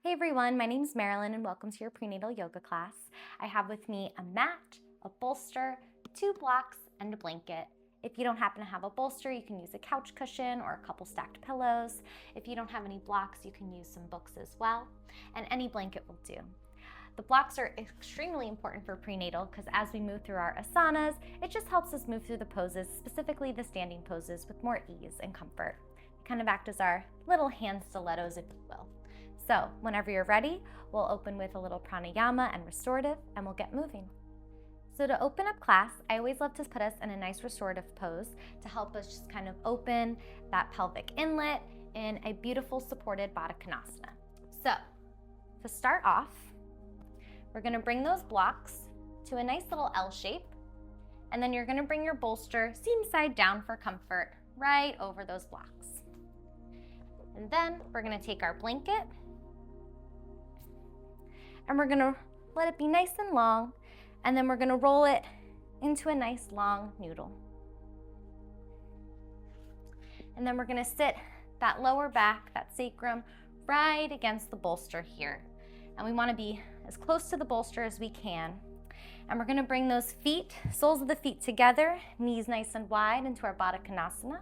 Hey everyone, my name is Marilyn and welcome to your prenatal yoga class. I have with me a mat, a bolster, 2 blocks, and a blanket. If you don't happen to have a bolster, you can use a couch cushion or a couple stacked pillows. If you don't have any blocks, you can use some books as well, and any blanket will do. The blocks are extremely important for prenatal because as we move through our asanas, it just helps us move through the poses, specifically the standing poses, with more ease and comfort. They kind of act as our little hand stilettos, if you will. So whenever you're ready, we'll open with a little pranayama and restorative, and we'll get moving. So to open up class, I always love to put us in a nice restorative pose to help us just kind of open that pelvic inlet in a beautiful supported Baddha Konasana. So to start off, we're gonna bring those blocks to a nice little L shape, and then you're gonna bring your bolster seam side down for comfort right over those blocks. And then we're gonna take our blanket and we're gonna let it be nice and long, and then we're gonna roll it into a nice long noodle. And then we're gonna sit that lower back, that sacrum, right against the bolster here. And we wanna be as close to the bolster as we can. And we're gonna bring those feet, soles of the feet together, knees nice and wide into our Baddha Konasana.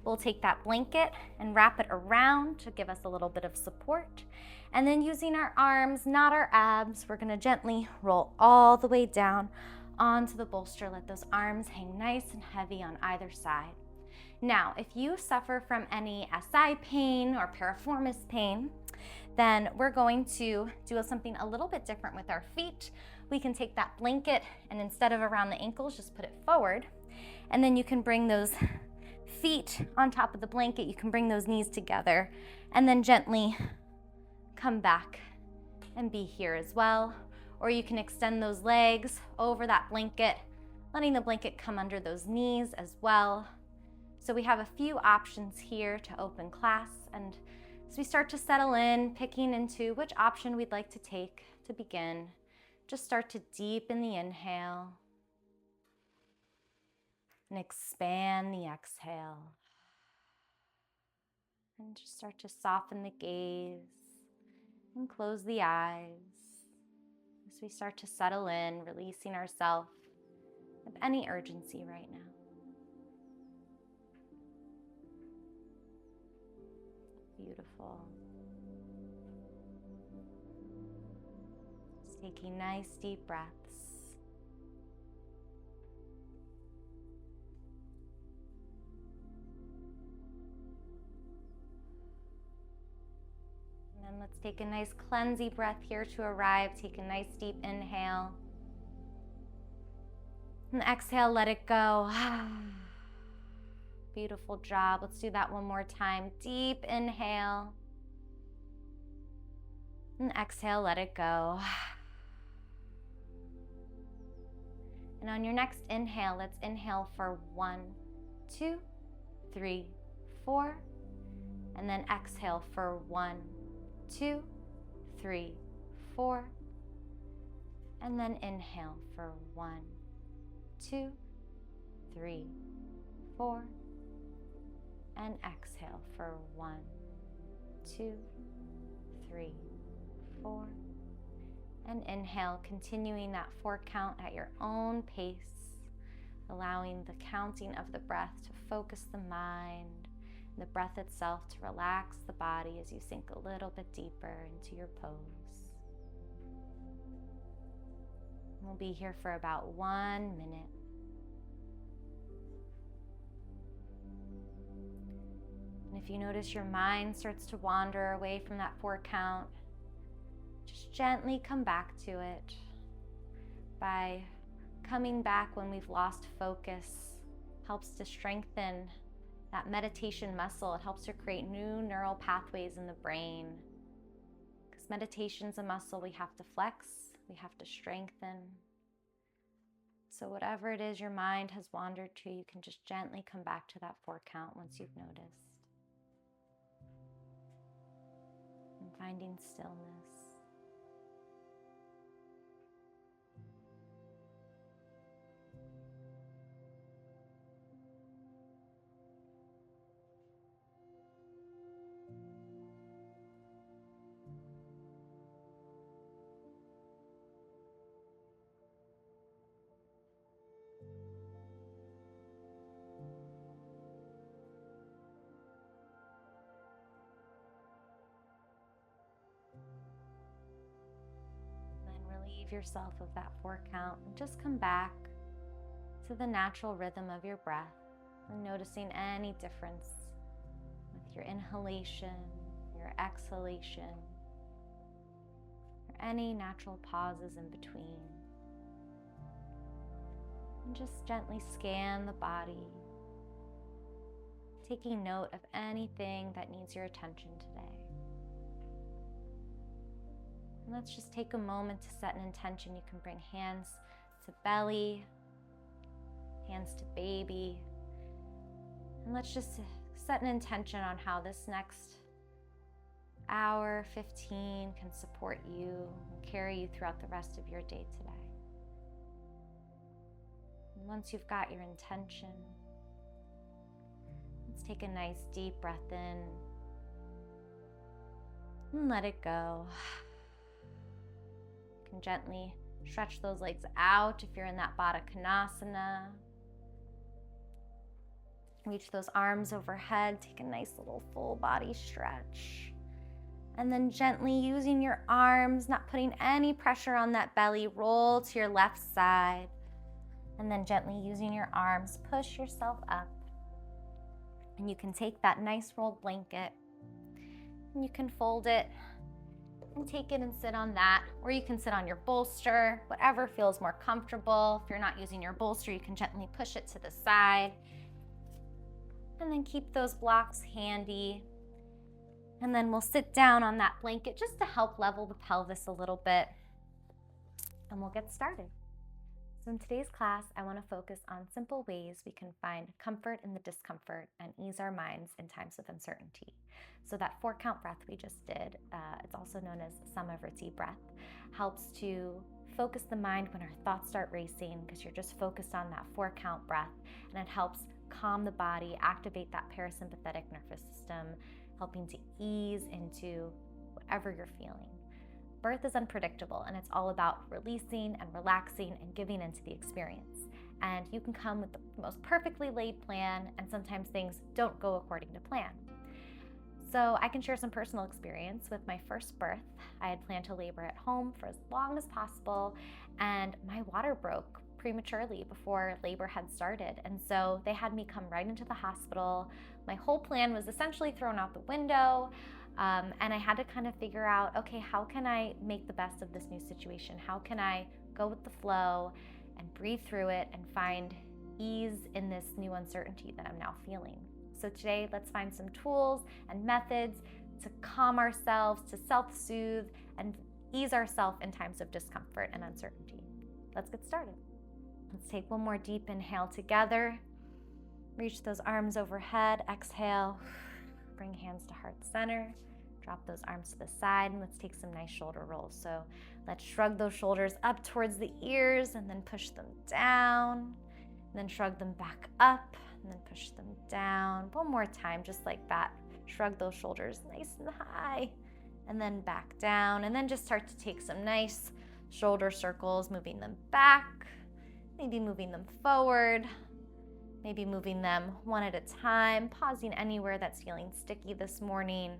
We'll take that blanket and wrap it around to give us a little bit of support. And then using our arms, not our abs, we're gonna gently roll all the way down onto the bolster. Let those arms hang nice and heavy on either side. Now, if you suffer from any SI pain or piriformis pain, then we're going to do something a little bit different with our feet. We can take that blanket and instead of around the ankles, just put it forward. And then you can bring those feet on top of the blanket. You can bring those knees together and then gently come back and be here as well. Or you can extend those legs over that blanket, letting the blanket come under those knees as well. So we have a few options here to open class, and as we start to settle in, picking into which option we'd like to take to begin, just start to deepen the inhale and expand the exhale. And just start to soften the gaze and close the eyes as we start to settle in, releasing ourselves of any urgency right now. Beautiful. Just taking nice deep breaths. And then let's take a nice cleansing breath here to arrive. Take a nice deep inhale. And exhale, let it go. Beautiful job. Let's do that one more time. Deep inhale. And exhale, let it go. And on your next inhale, let's inhale for 1, 2, 3, 4. And then exhale for 1, 2, 3, 4. And then inhale for 1, 2, 3, 4. And exhale for 1, 2, 3, 4. And inhale, continuing that 4 count at your own pace, allowing the counting of the breath to focus the mind, and the breath itself to relax the body as you sink a little bit deeper into your pose. We'll be here for about 1 minute. And if you notice your mind starts to wander away from that 4 count, just gently come back to it by coming back when we've lost focus. Helps to strengthen that meditation muscle. It helps to create new neural pathways in the brain. Because meditation's a muscle we have to flex, we have to strengthen. So whatever it is your mind has wandered to, you can just gently come back to that 4 count once you've noticed. And finding stillness. forgive yourself of that 4 count and just come back to the natural rhythm of your breath and noticing any difference with your inhalation, your exhalation, or any natural pauses in between. And just gently scan the body, taking note of anything that needs your attention today. And let's just take a moment to set an intention. You can bring hands to belly, hands to baby, and let's just set an intention on how this next hour, 15, can support you and carry you throughout the rest of your day today. And once you've got your intention, let's take a nice deep breath in and let it go. You can gently stretch those legs out if you're in that Baddha Konasana. Reach those arms overhead, take a nice little full body stretch. And then gently using your arms, not putting any pressure on that belly, roll to your left side. And then gently using your arms, push yourself up. And you can take that nice rolled blanket and you can fold it and take it and sit on that, or you can sit on your bolster, whatever feels more comfortable. If you're not using your bolster, you can gently push it to the side. And then keep those blocks handy. And then we'll sit down on that blanket just to help level the pelvis a little bit. And we'll get started. So in today's class, I want to focus on simple ways we can find comfort in the discomfort and ease our minds in times of uncertainty. So that 4 count breath we just did, it's also known as Samavriti breath, helps to focus the mind when our thoughts start racing, because you're just focused on that 4 count breath, and it helps calm the body, activate that parasympathetic nervous system, helping to ease into whatever you're feeling. Birth is unpredictable, and it's all about releasing and relaxing and giving into the experience. And you can come with the most perfectly laid plan, and sometimes things don't go according to plan. So I can share some personal experience with my first birth. I had planned to labor at home for as long as possible, and my water broke prematurely before labor had started. And so they had me come right into the hospital. My whole plan was essentially thrown out the window. And I had to kind of figure out, okay, how can I make the best of this new situation? How can I go with the flow and breathe through it and find ease in this new uncertainty that I'm now feeling? So today, let's find some tools and methods to calm ourselves, to self-soothe, and ease ourselves in times of discomfort and uncertainty. Let's get started. Let's take one more deep inhale together. Reach those arms overhead. Exhale. Bring hands to heart center. Drop those arms to the side, and let's take some nice shoulder rolls. So let's shrug those shoulders up towards the ears and then push them down. And then shrug them back up and then push them down. One more time, just like that. Shrug those shoulders nice and high and then back down. And then just start to take some nice shoulder circles, moving them back, maybe moving them forward. Maybe moving them one at a time, pausing anywhere that's feeling sticky this morning.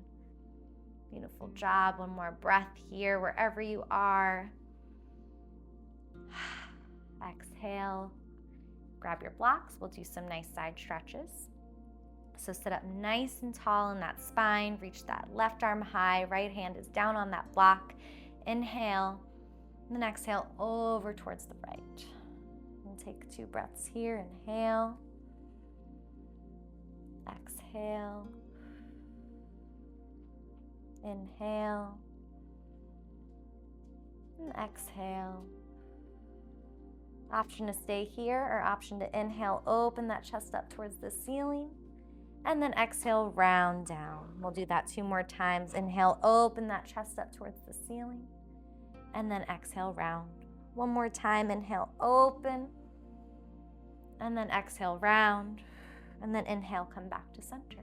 Beautiful job. One more breath here, wherever you are. Exhale. Grab your blocks. We'll do some nice side stretches. So sit up nice and tall in that spine. Reach that left arm high. Right hand is down on that block. Inhale. And then exhale over towards the right. We'll take 2 breaths here. Inhale. Exhale. Inhale. And exhale. Option to stay here, or option to inhale, open that chest up towards the ceiling. And then exhale, round down. We'll do that 2 more times. Inhale, open that chest up towards the ceiling. And then exhale, round. One more time. Inhale, open. And then exhale, round. And then inhale, come back to center.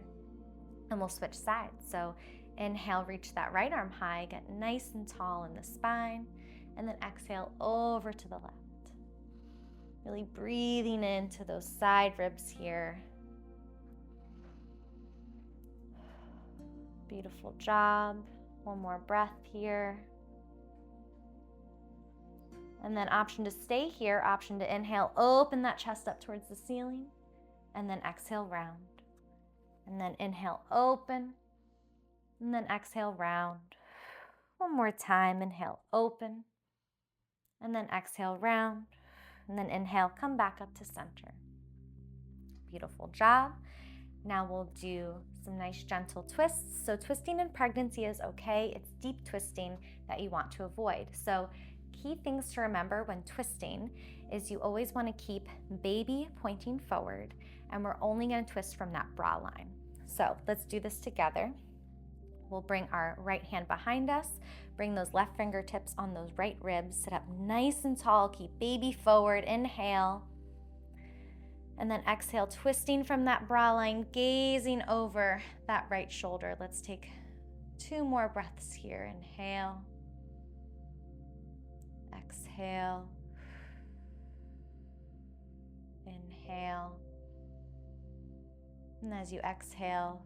And we'll switch sides. So inhale, reach that right arm high, get nice and tall in the spine. And then exhale over to the left. Really breathing into those side ribs here. Beautiful job. One more breath here. And then option to stay here, option to inhale, open that chest up towards the ceiling, and then exhale, round. And then inhale, open, and then exhale, round. One more time, inhale, open, and then exhale, round, and then inhale, come back up to center. Beautiful job. Now we'll do some nice gentle twists. So twisting in pregnancy is okay. It's deep twisting that you want to avoid. So key things to remember when twisting is you always want to keep baby pointing forward, and we're only going to twist from that bra line. So let's do this together. We'll bring our right hand behind us, bring those left fingertips on those right ribs, sit up nice and tall, keep baby forward, inhale, and then exhale, twisting from that bra line, gazing over that right shoulder. Let's take 2 more breaths here. Inhale, exhale, inhale, and as you exhale,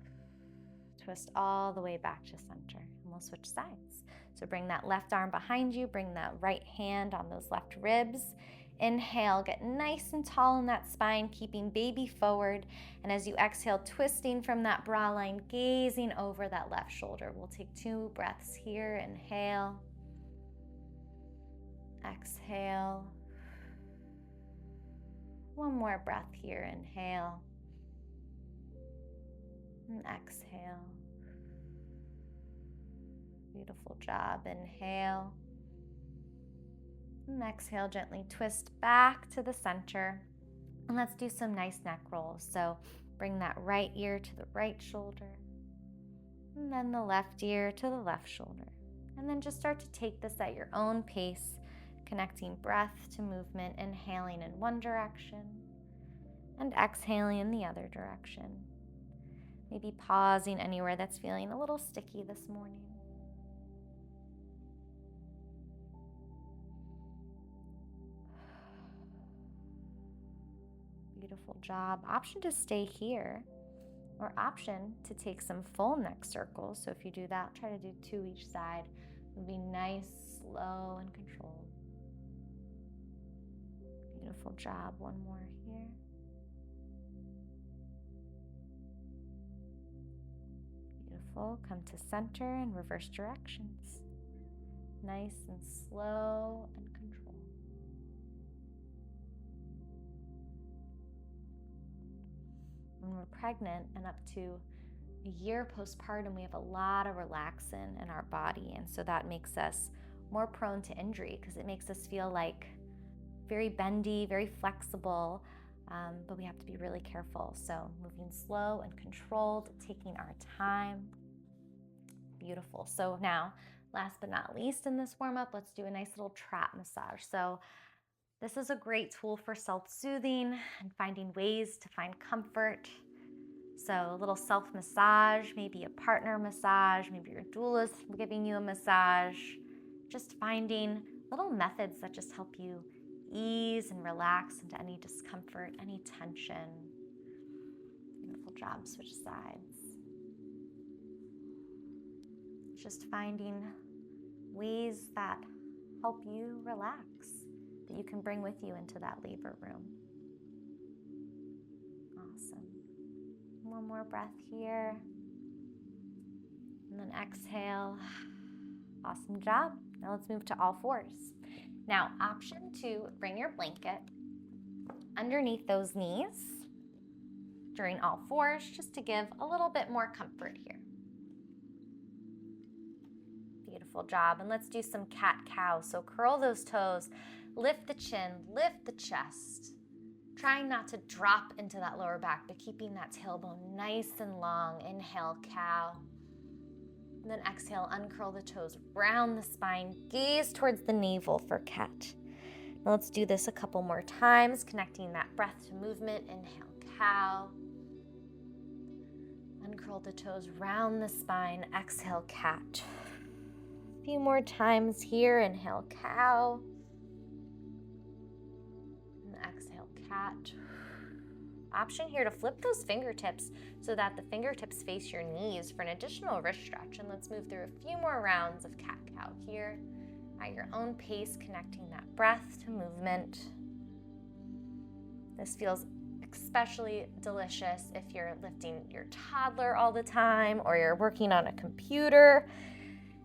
twist all the way back to center, and we'll switch sides. So bring that left arm behind you, bring that right hand on those left ribs. Inhale, get nice and tall in that spine, keeping baby forward. And as you exhale, twisting from that bra line, gazing over that left shoulder. We'll take 2 breaths here. Inhale, exhale. One more breath here. Inhale, and exhale. Beautiful job. Inhale. And exhale, gently twist back to the center. And let's do some nice neck rolls. So bring that right ear to the right shoulder. And then the left ear to the left shoulder. And then just start to take this at your own pace, connecting breath to movement, inhaling in one direction and exhaling in the other direction. Maybe pausing anywhere that's feeling a little sticky this morning. Beautiful job. Option to stay here, or option to take some full neck circles. So if you do that, try to do 2 each side. It'll be nice, slow, and controlled. Beautiful job. One more here. Beautiful. Come to center and reverse directions. Nice and slow and controlled. When we're pregnant and up to a year postpartum, we have a lot of relaxin in our body, and so that makes us more prone to injury because it makes us feel like very bendy, very flexible, but we have to be really careful. So moving slow and controlled, taking our time. Beautiful. So now, last but not least in this warm-up, let's do a nice little trap massage. So this is a great tool for self-soothing and finding ways to find comfort. So a little self-massage, maybe a partner massage, maybe your doula is giving you a massage. Just finding little methods that just help you ease and relax into any discomfort, any tension. Beautiful job. Switch sides. Just finding ways that help you relax, that you can bring with you into that labor room. Awesome. One more breath here. And then exhale. Awesome job. Now let's move to all fours. Now, option to bring your blanket underneath those knees during all fours, just to give a little bit more comfort here. Beautiful job. And let's do some cat-cow. So curl those toes, lift the chin, lift the chest. Trying not to drop into that lower back, but keeping that tailbone nice and long. Inhale, cow. And then exhale, uncurl the toes, round the spine, gaze towards the navel for cat. Now let's do this a couple more times, connecting that breath to movement. Inhale, cow. Uncurl the toes, round the spine. Exhale, cat. A few more times here. Inhale, cow. And exhale, cat. Option here to flip those fingertips so that the fingertips face your knees for an additional wrist stretch. And let's move through a few more rounds of cat-cow here. at your own pace, connecting that breath to movement. This feels especially delicious if you're lifting your toddler all the time or you're working on a computer.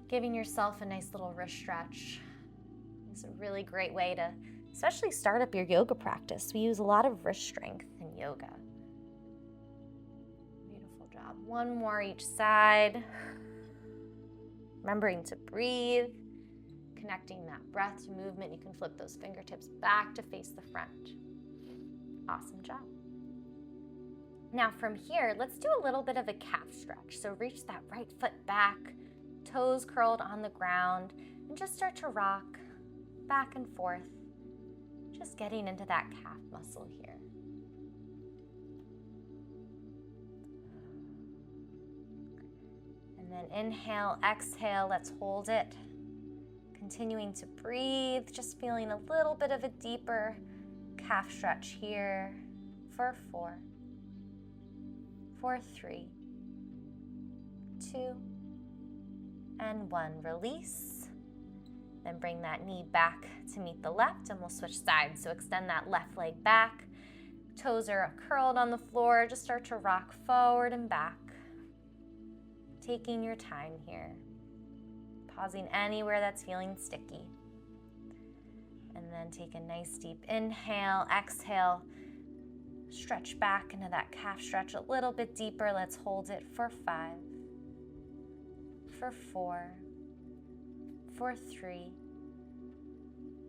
Giving yourself a nice little wrist stretch is a really great way to especially start up your yoga practice. We use a lot of wrist strength in yoga. Beautiful job. One more each side. Remembering to breathe, connecting that breath to movement. You can flip those fingertips back to face the front. Awesome job. Now from here, let's do a little bit of a calf stretch. So reach that right foot back, toes curled on the ground, and just start to rock back and forth, just getting into that calf muscle here. And then inhale, exhale, let's hold it. Continuing to breathe, just feeling a little bit of a deeper calf stretch here for 4, for 3, 2, and 1. Release. Then bring that knee back to meet the left, and we'll switch sides. So extend that left leg back. Toes are curled on the floor. Just start to rock forward and back. Taking your time here. Pausing anywhere that's feeling sticky. And then take a nice deep inhale, exhale. Stretch back into that calf stretch a little bit deeper. Let's hold it for 5, for 4, for 3,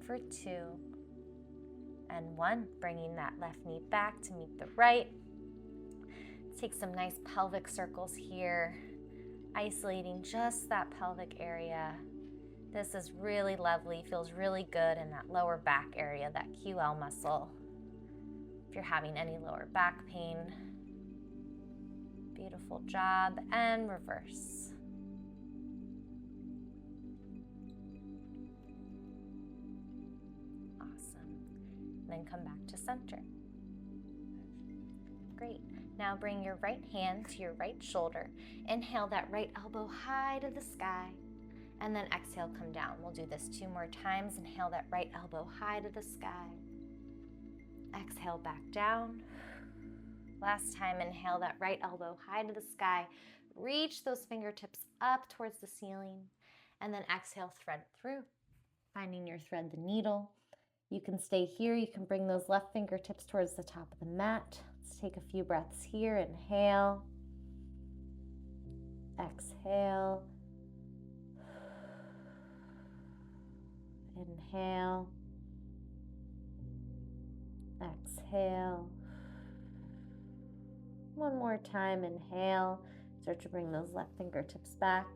for 2, and 1. Bringing that left knee back to meet the right. Take some nice pelvic circles here, isolating just that pelvic area. This is really lovely, feels really good in that lower back area, that QL muscle. If you're having any lower back pain, beautiful job, and reverse. Awesome. Then come back to center. Great. Now bring your right hand to your right shoulder. Inhale that right elbow high to the sky, and then exhale, come down. We'll do this 2 more times. Inhale that right elbow high to the sky. Exhale back down. Last time, inhale that right elbow high to the sky. Reach those fingertips up towards the ceiling, and then exhale, thread through. Finding your thread the needle. You can stay here. You can bring those left fingertips towards the top of the mat. Let's take a few breaths here. Inhale. Exhale. Inhale. Exhale. One more time, inhale. Start to bring those left fingertips back.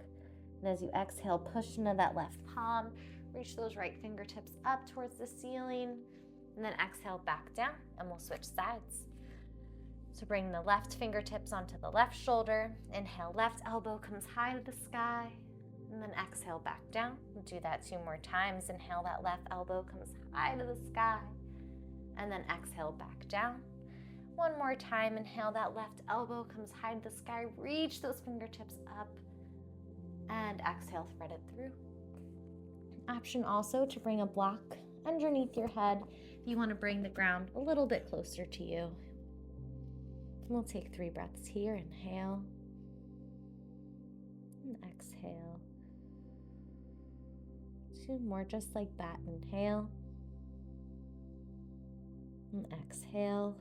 And as you exhale, push into that left palm. Reach those right fingertips up towards the ceiling. And then exhale back down, and we'll switch sides. So bring the left fingertips onto the left shoulder. Inhale, left elbow comes high to the sky. And then exhale back down. We'll do that 2 more times. Inhale, that left elbow comes high to the sky. And then exhale back down. One more time. Inhale, that left elbow comes high to the sky. Reach those fingertips up. And exhale, thread it through. Option also to bring a block underneath your head if you want to bring the ground a little bit closer to you. We'll take 3 breaths here. Inhale. And exhale. 2 more just like that. Inhale. And exhale.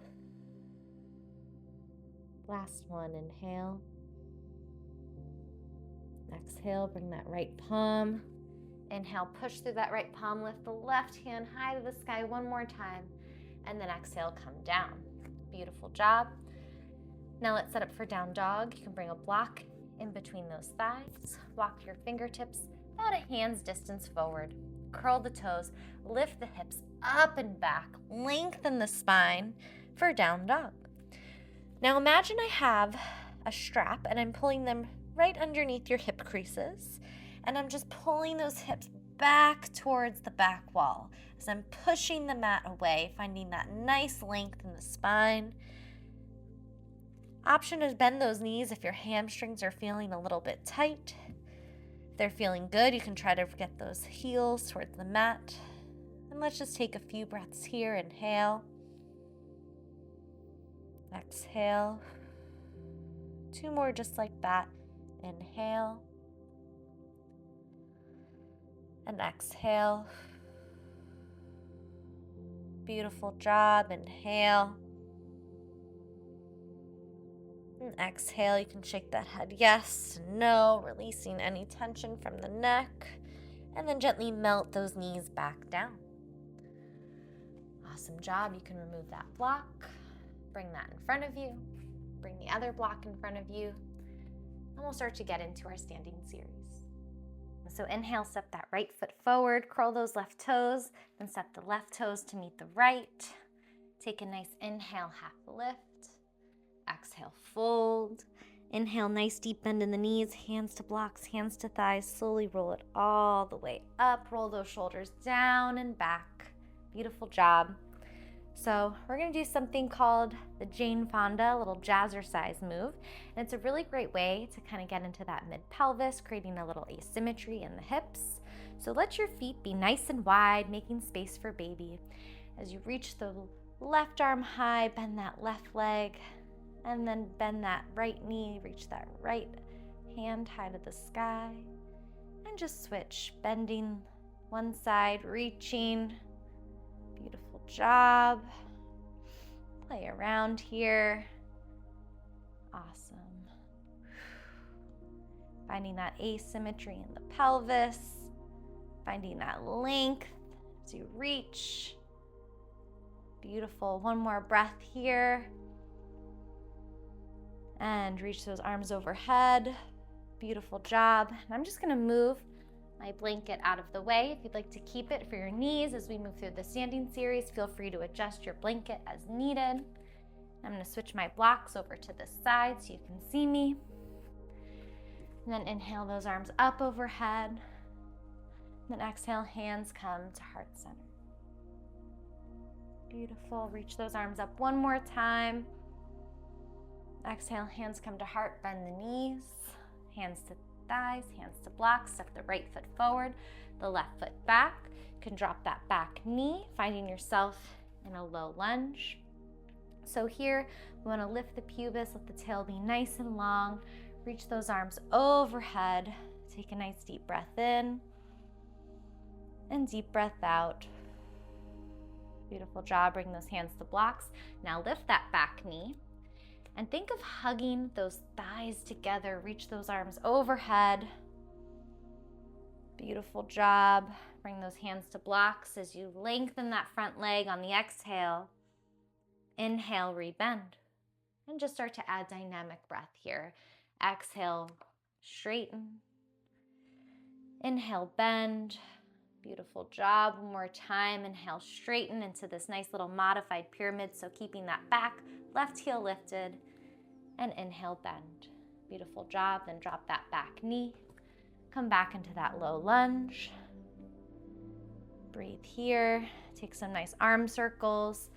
Last one, inhale. Exhale, bring that right palm. Inhale, push through that right palm, lift the left hand high to the sky 1 more time. And then exhale, come down. Beautiful job. Now let's set up for down dog. You can bring a block in between those thighs. Walk your fingertips about a hand's distance forward. Curl the toes, lift the hips up and back, lengthen the spine for down dog. Now imagine I have a strap and I'm pulling them right underneath your hip creases, and I'm just pulling those hips back towards the back wall as I'm pushing the mat away, finding that nice length in the spine. Option is bend those knees if your hamstrings are feeling a little bit tight. If they're feeling good, you can try to get those heels towards the mat. And let's just take a few breaths here. Inhale. Exhale. 2 more just like that. Inhale. And exhale. Beautiful job. Inhale. And exhale. You can shake that head yes, no, releasing any tension from the neck. And then gently melt those knees back down. Awesome job. You can remove that block. Bring that in front of you. Bring the other block in front of you. And we'll start to get into our standing series. So inhale, step that right foot forward, curl those left toes, then step the left toes to meet the right. Take a nice inhale, half lift. Exhale, fold. Inhale, nice deep bend in the knees, hands to blocks, hands to thighs. Slowly roll it all the way up. Roll those shoulders down and back. Beautiful job. So we're going to do something called the Jane Fonda, a little jazzercise move. And it's a really great way to kind of get into that mid-pelvis, creating a little asymmetry in the hips. So let your feet be nice and wide, making space for baby. As you reach the left arm high, bend that left leg, and then bend that right knee, reach that right hand high to the sky. And just switch, bending one side, reaching. Beautiful job. Play around here. Awesome. Finding that asymmetry in the pelvis. Finding that length as you reach. Beautiful. One more breath here. And reach those arms overhead. Beautiful job. And I'm just going to move my blanket out of the way. If you'd like to keep it for your knees as we move through the standing series, feel free to adjust your blanket as needed. I'm going to switch my blocks over to this side so you can see me. And then inhale those arms up overhead. And then exhale, hands come to heart center. Beautiful. Reach those arms up one more time. Exhale, hands come to heart, bend the knees, hands to thighs, hands to blocks, step the right foot forward, the left foot back. You can drop that back knee, finding yourself in a low lunge. So here, we want to lift the pubis, let the tail be nice and long, reach those arms overhead, take a nice deep breath in, and deep breath out. Beautiful job, bring those hands to blocks. Now lift that back knee. And think of hugging those thighs together. Reach those arms overhead. Beautiful job. Bring those hands to blocks as you lengthen that front leg on the exhale. Inhale, rebend. And just start to add dynamic breath here. Exhale, straighten. Inhale, bend. Beautiful job. One more time. Inhale, straighten into this nice little modified pyramid. So keeping that back, left heel lifted, and inhale, bend. Beautiful job. Then drop that back knee. Come back into that low lunge. Breathe here. Take some nice arm circles,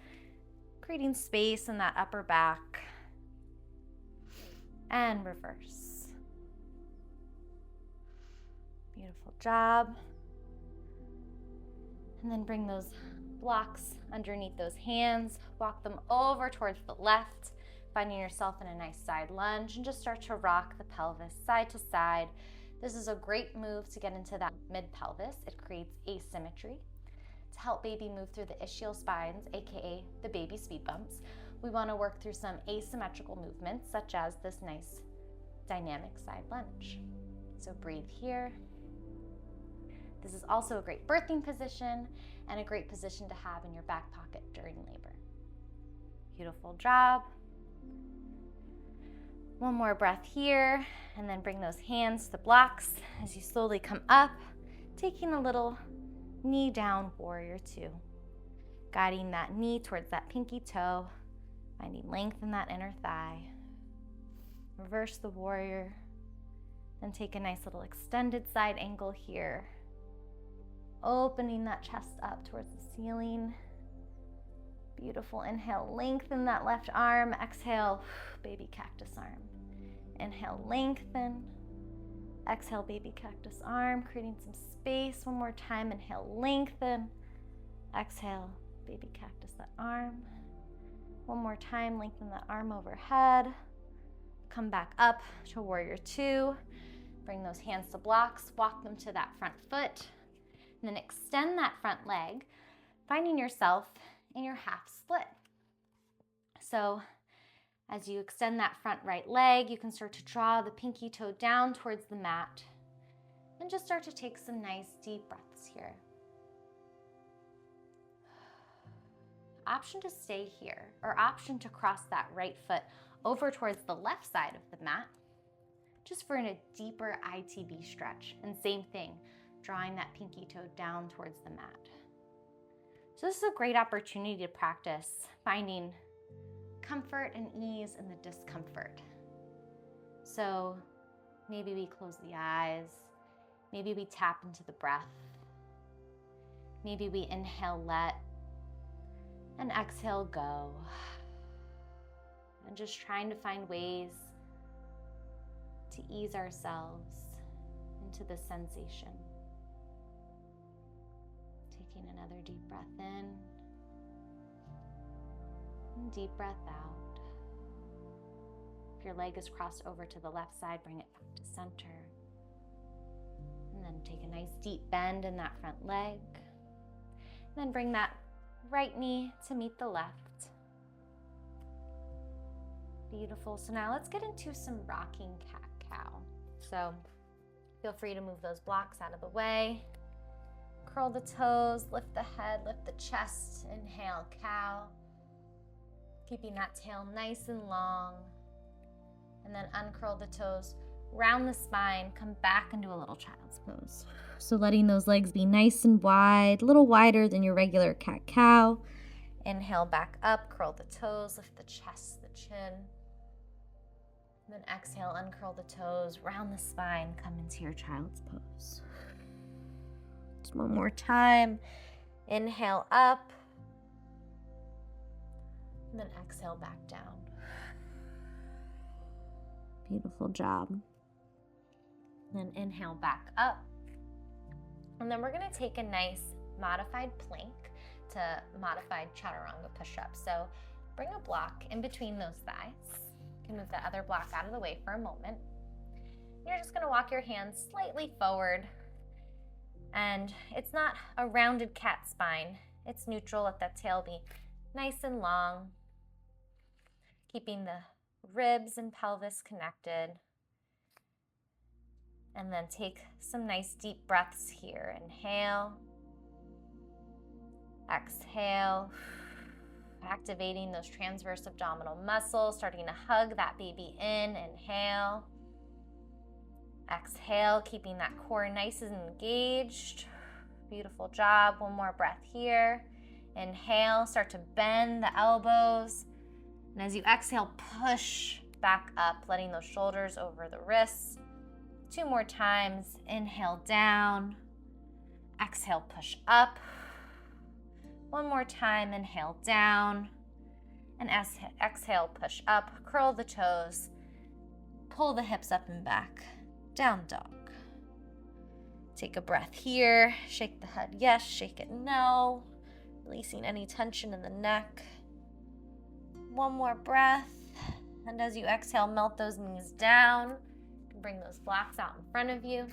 creating space in that upper back. And reverse. Beautiful job. And then bring those blocks underneath those hands. Walk them over towards the left, finding yourself in a nice side lunge, and just start to rock the pelvis side to side. This is a great move to get into that mid-pelvis. It creates asymmetry. To help baby move through the ischial spines, aka the baby speed bumps, we want to work through some asymmetrical movements, such as this nice dynamic side lunge. So breathe here. This is also a great birthing position and a great position to have in your back pocket during labor. Beautiful job. One more breath here, and then bring those hands to blocks as you slowly come up, taking a little knee down warrior two. Guiding that knee towards that pinky toe, finding length in that inner thigh. Reverse the warrior, then take a nice little extended side angle here. Opening that chest up towards the ceiling. Beautiful. Inhale, lengthen that left arm. Exhale, baby cactus arm. Inhale, lengthen. Exhale, baby cactus arm, creating some space. One more time, inhale, lengthen. Exhale, baby cactus that arm. One more time, lengthen the arm overhead. Come back up to warrior two. Bring those hands to blocks, walk them to that front foot, and then extend that front leg, finding yourself in your half split. So as you extend that front right leg, you can start to draw the pinky toe down towards the mat and just start to take some nice deep breaths here. Option to stay here, or option to cross that right foot over towards the left side of the mat, just for a deeper ITB stretch. And same thing, drawing that pinky toe down towards the mat. So this is a great opportunity to practice finding comfort and ease in the discomfort. So maybe we close the eyes, maybe we tap into the breath, maybe we inhale, let, and exhale, go. And just trying to find ways to ease ourselves into the sensation. Taking another deep breath in and deep breath out. If your leg is crossed over to the left side, bring it back to center. And then take a nice deep bend in that front leg. And then bring that right knee to meet the left. Beautiful. So now let's get into some rocking cat-cow. So feel free to move those blocks out of the way. Curl the toes, lift the head, lift the chest. Inhale, cow. Keeping that tail nice and long. And then uncurl the toes, round the spine, come back into a little child's pose. So letting those legs be nice and wide, a little wider than your regular cat-cow. Inhale back up, curl the toes, lift the chest, the chin. Then exhale, uncurl the toes, round the spine, come into your child's pose. Just one more time. Inhale up. And then exhale back down. Beautiful job. Then inhale back up. And then we're going to take a nice modified plank to modified chaturanga push-up. So bring a block in between those thighs. You can move the other block out of the way for a moment. You're just going to walk your hands slightly forward. And it's not a rounded cat spine. It's neutral. Let that tail be nice and long. Keeping the ribs and pelvis connected. And then take some nice deep breaths here. Inhale. Exhale. Activating those transverse abdominal muscles, starting to hug that baby in. Inhale. Exhale, keeping that core nice and engaged. Beautiful job. One more breath here. Inhale, start to bend the elbows. And as you exhale, push back up, letting those shoulders over the wrists. 2 more times. Inhale down. Exhale, push up. 1 more time. Inhale down. And exhale, push up. Curl the toes. Pull the hips up and back. Down dog. Take a breath here. Shake the head yes, shake it no. Releasing any tension in the neck. 1 more breath. And as you exhale, melt those knees down. Bring those blocks out in front of you.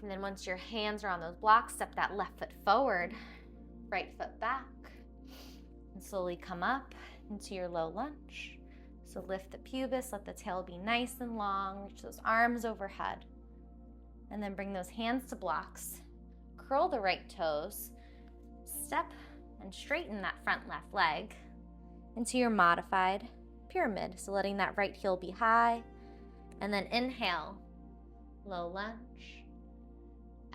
And then once your hands are on those blocks, step that left foot forward, right foot back. And slowly come up into your low lunge. So lift the pubis, let the tail be nice and long, reach those arms overhead. And then bring those hands to blocks. Curl the right toes. Step and straighten that front left leg into your modified pyramid. So letting that right heel be high. And then inhale, low lunge.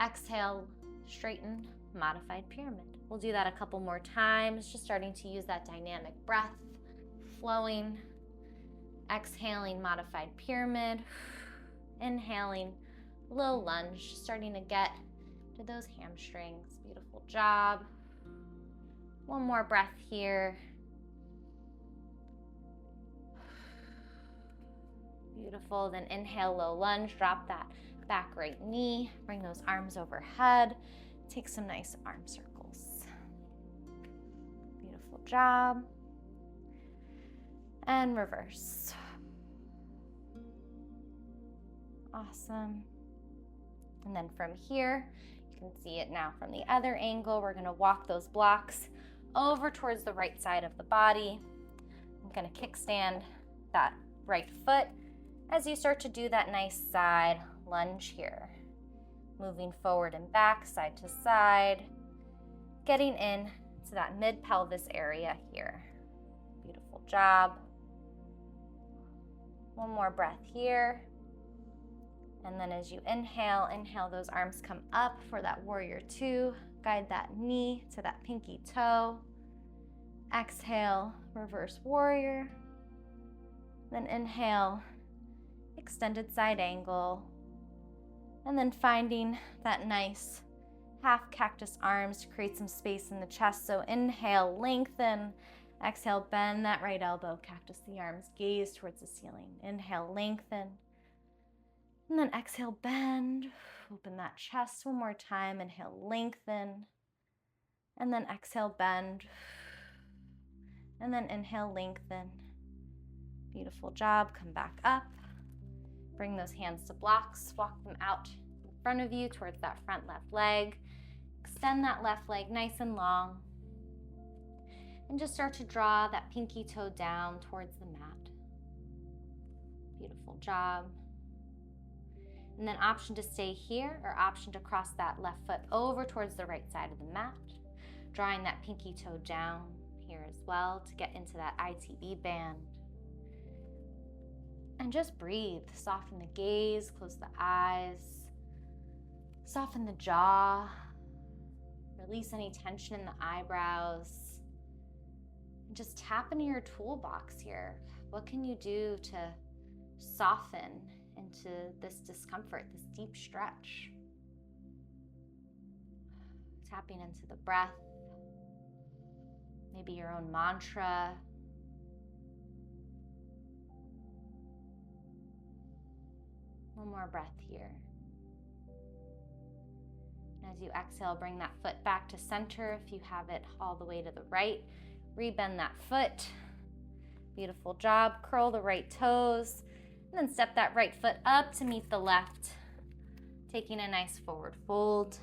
Exhale, straighten, modified pyramid. We'll do that a couple more times, just starting to use that dynamic breath, flowing. Exhaling, modified pyramid. Inhaling, low lunge, starting to get to those hamstrings. Beautiful job. 1 more breath here. Beautiful. Then inhale, low lunge, drop that back right knee, bring those arms overhead. Take some nice arm circles. Beautiful job. And reverse. Awesome. And then from here, you can see it now from the other angle. We're gonna walk those blocks over towards the right side of the body. I'm gonna kickstand that right foot as you start to do that nice side lunge here. Moving forward and back, side to side, getting in to that mid-pelvis area here. Beautiful job. One more breath here. And then as you inhale, those arms come up for that warrior two. Guide that knee to that pinky toe. Exhale, reverse warrior. Then inhale, extended side angle. And then finding that nice half cactus arms to create some space in the chest. So inhale, lengthen. Exhale, bend that right elbow, cactus the arms, gaze towards the ceiling. Inhale, lengthen. And then exhale, bend. Open that chest one more time. Inhale, lengthen. And then exhale, bend. And then inhale, lengthen. Beautiful job. Come back up. Bring those hands to blocks, walk them out in front of you towards that front left leg. Extend that left leg nice and long. And just start to draw that pinky toe down towards the mat. Beautiful job. And then option to stay here or option to cross that left foot over towards the right side of the mat. Drawing that pinky toe down here as well to get into that ITB band. And just breathe. Soften the gaze, close the eyes, soften the jaw, release any tension in the eyebrows. And just tap into your toolbox here. What can you do to soften into this discomfort, this deep stretch? Tapping into the breath, maybe your own mantra. One more breath here. And as you exhale, bring that foot back to center. If you have it all the way to the right, rebend that foot. Beautiful job. Curl the right toes. And then step that right foot up to meet the left. Taking a nice forward fold.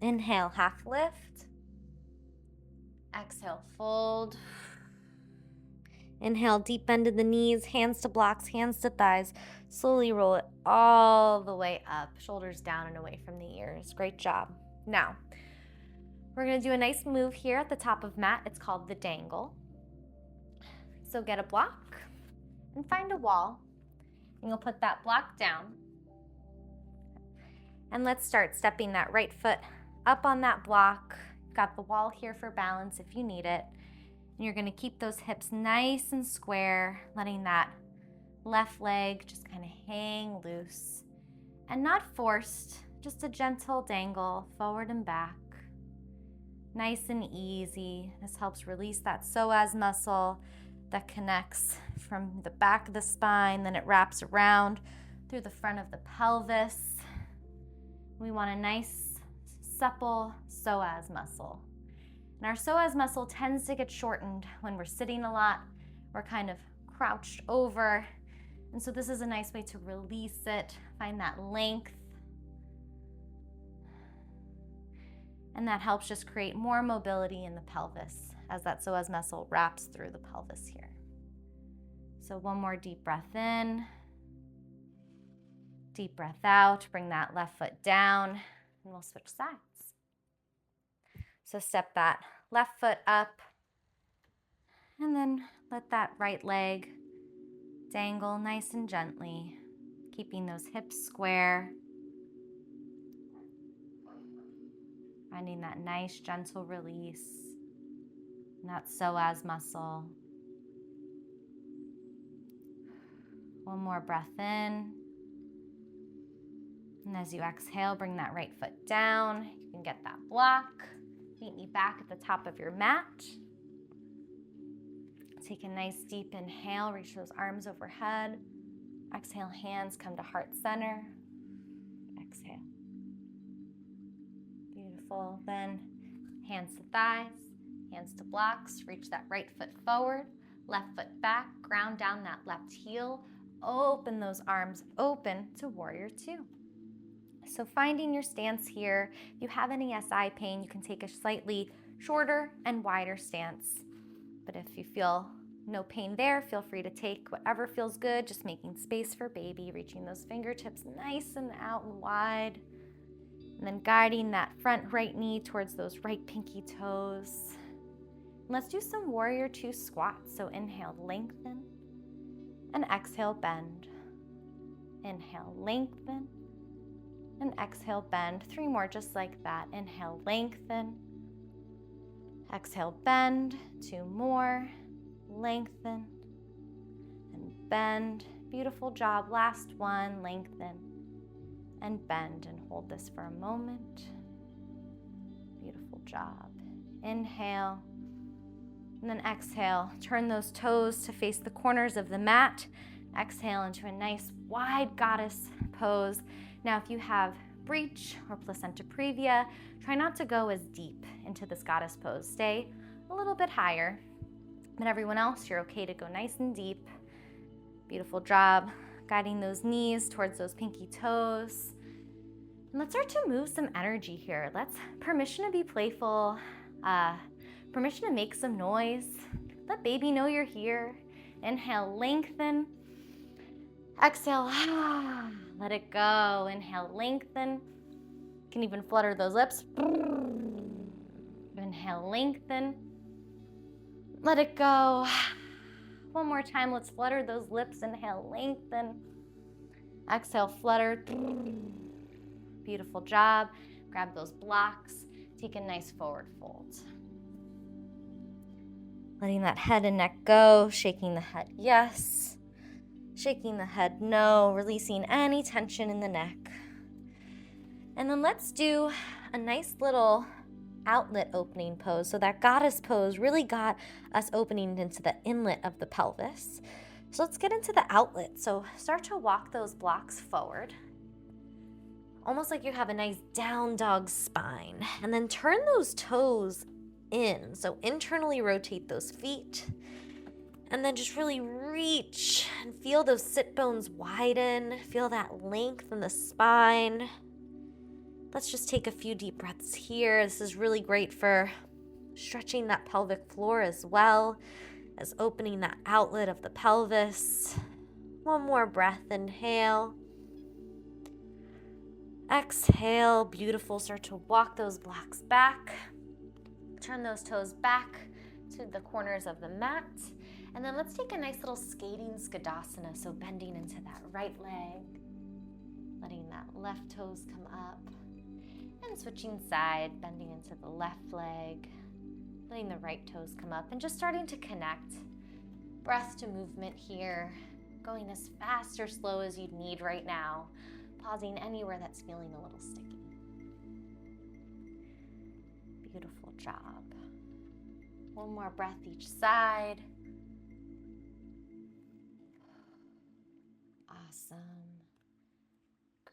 Inhale, half lift. Exhale, fold. Inhale, deep bend in the knees, hands to blocks, hands to thighs. Slowly roll it all the way up, shoulders down and away from the ears. Great job. Now, we're gonna do a nice move here at the top of mat. It's called the dangle. So get a block and find a wall. And you'll put that block down. And let's start stepping that right foot up on that block. Got the wall here for balance if you need it. And you're gonna keep those hips nice and square, letting that left leg just kind of hang loose and not forced, just a gentle dangle forward and back. Nice and easy. This helps release that psoas muscle that connects from the back of the spine, then it wraps around through the front of the pelvis. We want a nice, supple psoas muscle. And our psoas muscle tends to get shortened when we're sitting a lot. We're kind of crouched over. And so this is a nice way to release it, find that length. And that helps just create more mobility in the pelvis as that psoas muscle wraps through the pelvis here. So one more deep breath in. Deep breath out. Bring that left foot down and we'll switch sides. So step that left foot up and then let that right leg dangle nice and gently, keeping those hips square. Finding that nice gentle release in that psoas muscle. One more breath in. And as you exhale, bring that right foot down. You can get that block. Feet knee back at the top of your mat. Take a nice deep inhale, reach those arms overhead. Exhale, hands come to heart center. Exhale. Beautiful. Then hands to thighs, hands to blocks. Reach that right foot forward, left foot back, ground down that left heel. Open those arms open to warrior two. So finding your stance here. If you have any SI pain, you can take a slightly shorter and wider stance. But if you feel no pain there, feel free to take whatever feels good, just making space for baby, reaching those fingertips nice and out and wide. And then guiding that front right knee towards those right pinky toes. And let's do some warrior two squats. So inhale, lengthen, and exhale, bend. Inhale, lengthen, and exhale, bend. 3 more just like that. Inhale, lengthen. Exhale, bend. 2 more. Lengthen and bend. Beautiful job. Last one. Lengthen and bend, and hold this for a moment. Beautiful job. Inhale and then exhale. Turn those toes to face the corners of the mat. Exhale into a nice wide goddess pose. Now if you have breech or placenta previa, try not to go as deep into this goddess pose. Stay a little bit higher. But everyone else, you're okay to go nice and deep. Beautiful job. Guiding those knees towards those pinky toes. And let's start to move some energy here. Let's permission to be playful. Permission to make some noise. Let baby know you're here. Inhale, lengthen. Exhale, let it go. Inhale, lengthen. You can even flutter those lips. Inhale, lengthen. Let it go. One more time, let's flutter those lips. Inhale, lengthen. Exhale, flutter. Beautiful job. Grab those blocks. Take a nice forward fold. Letting that head and neck go. Shaking the head yes. Shaking the head no. Releasing any tension in the neck. And then let's do a nice little outlet opening pose. So that goddess pose really got us opening into the inlet of the pelvis. So let's get into the outlet. So start to walk those blocks forward, almost like you have a nice down dog spine. And then turn those toes in. So internally rotate those feet. And then just really reach and feel those sit bones widen. Feel that length in the spine. Let's just take a few deep breaths here. This is really great for stretching that pelvic floor as well as opening that outlet of the pelvis. One more breath, inhale. Exhale, beautiful. Start to walk those blocks back. Turn those toes back to the corners of the mat. And then let's take a nice little skating skadasana. So bending into that right leg, letting that left toes come up. And switching side, bending into the left leg, letting the right toes come up, and just starting to connect breath to movement here, going as fast or slow as you'd need right now, pausing anywhere that's feeling a little sticky. Beautiful job. One more breath each side. Awesome.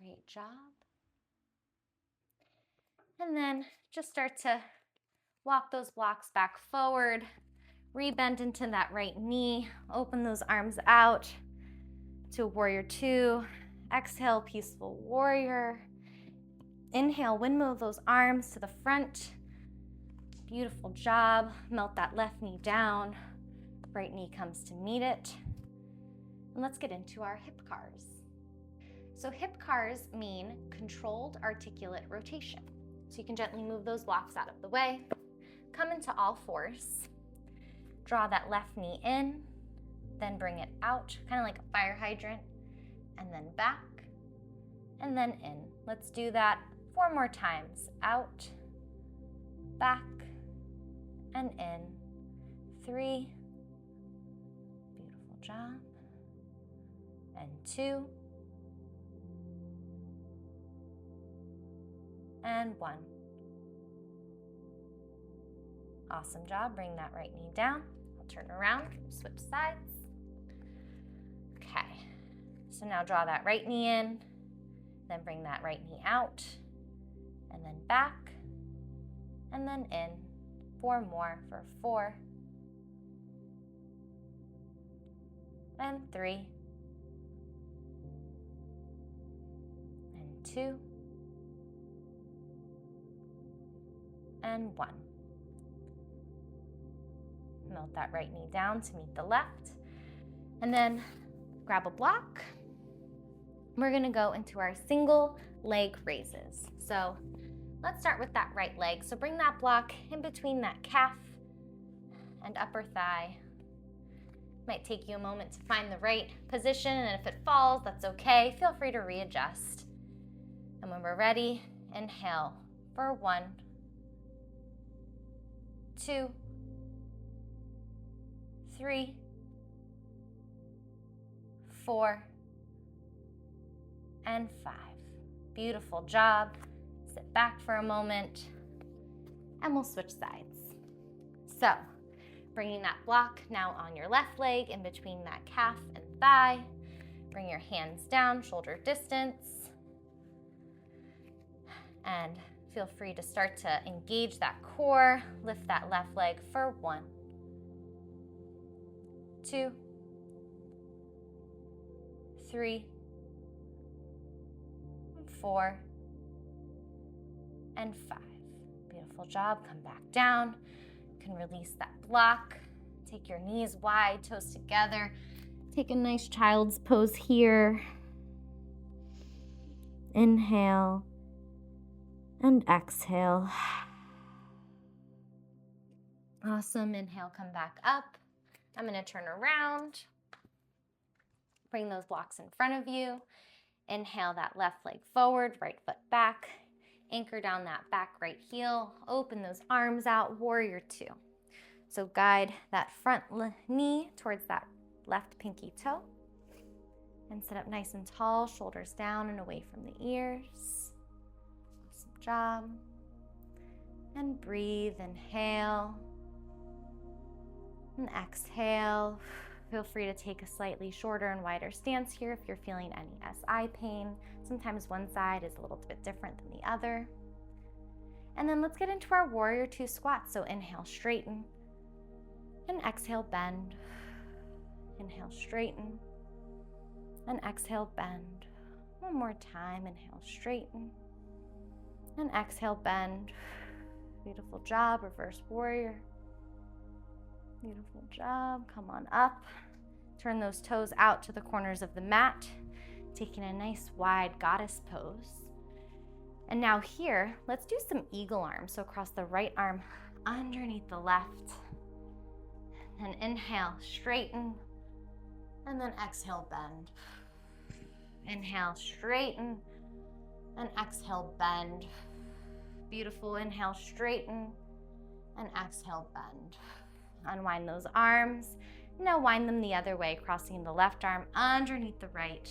Great job. And then just start to walk those blocks back forward, rebend into that right knee, open those arms out to warrior two. Exhale, peaceful warrior. Inhale, windmill those arms to the front. Beautiful job. Melt that left knee down. Right knee comes to meet it. And let's get into our hip cars. So hip cars mean controlled articulate rotation. So you can gently move those blocks out of the way. Come into all fours. Draw that left knee in, then bring it out, kind of like a fire hydrant, and then back, and then in. Let's do that 4 more times. Out, back, and in. 3. Beautiful job. And 2. And 1. Awesome job. Bring that right knee down. I'll turn around, switch sides. Okay, so So now draw that right knee in, then bring that right knee out, and then back, and then in. 4 more for 4, and 3, and 2, and 1. Melt that right knee down to meet the left, and then grab a block. We're gonna go into our single leg raises. So let's start with that right leg. So bring that block in between that calf and upper thigh. Might take you a moment to find the right position, and if it falls, that's okay. Feel free to readjust. And when we're ready, inhale for 1, 2, 3, 4, and 5. Beautiful job. Sit back for a moment, and we'll switch sides. So, bringing that block now on your left leg in between that calf and thigh. Bring your hands down, shoulder distance. And feel free to start to engage that core. Lift that left leg for 1, 2, 3, 4, and 5. Beautiful job. Come back down. You can release that block. Take your knees wide, toes together. Take a nice child's pose here. Inhale and exhale. Awesome. Inhale, come back up. I'm going to turn around. Bring those blocks in front of you. Inhale that left leg forward, right foot back. Anchor down that back right heel. Open those arms out, warrior 2. So guide that front knee towards that left pinky toe. And sit up nice and tall, shoulders down and away from the ears. Awesome job. And breathe, inhale. And exhale. Feel free to take a slightly shorter and wider stance here if you're feeling any SI pain. Sometimes one side is a little bit different than the other. And then let's get into our warrior 2 squats. So inhale, straighten, and exhale, bend. Inhale, straighten, and exhale, bend. One more time, inhale, straighten, and exhale, bend. Beautiful job, reverse warrior. Beautiful job. Come on up. Turn those toes out to the corners of the mat, taking a nice wide goddess pose. And now here, let's do some eagle arms. So cross the right arm underneath the left. And inhale, straighten, and then exhale, bend. Inhale, straighten, and exhale, bend. Beautiful. Inhale, straighten, and exhale, bend. Unwind those arms. Now wind them the other way, crossing the left arm underneath the right.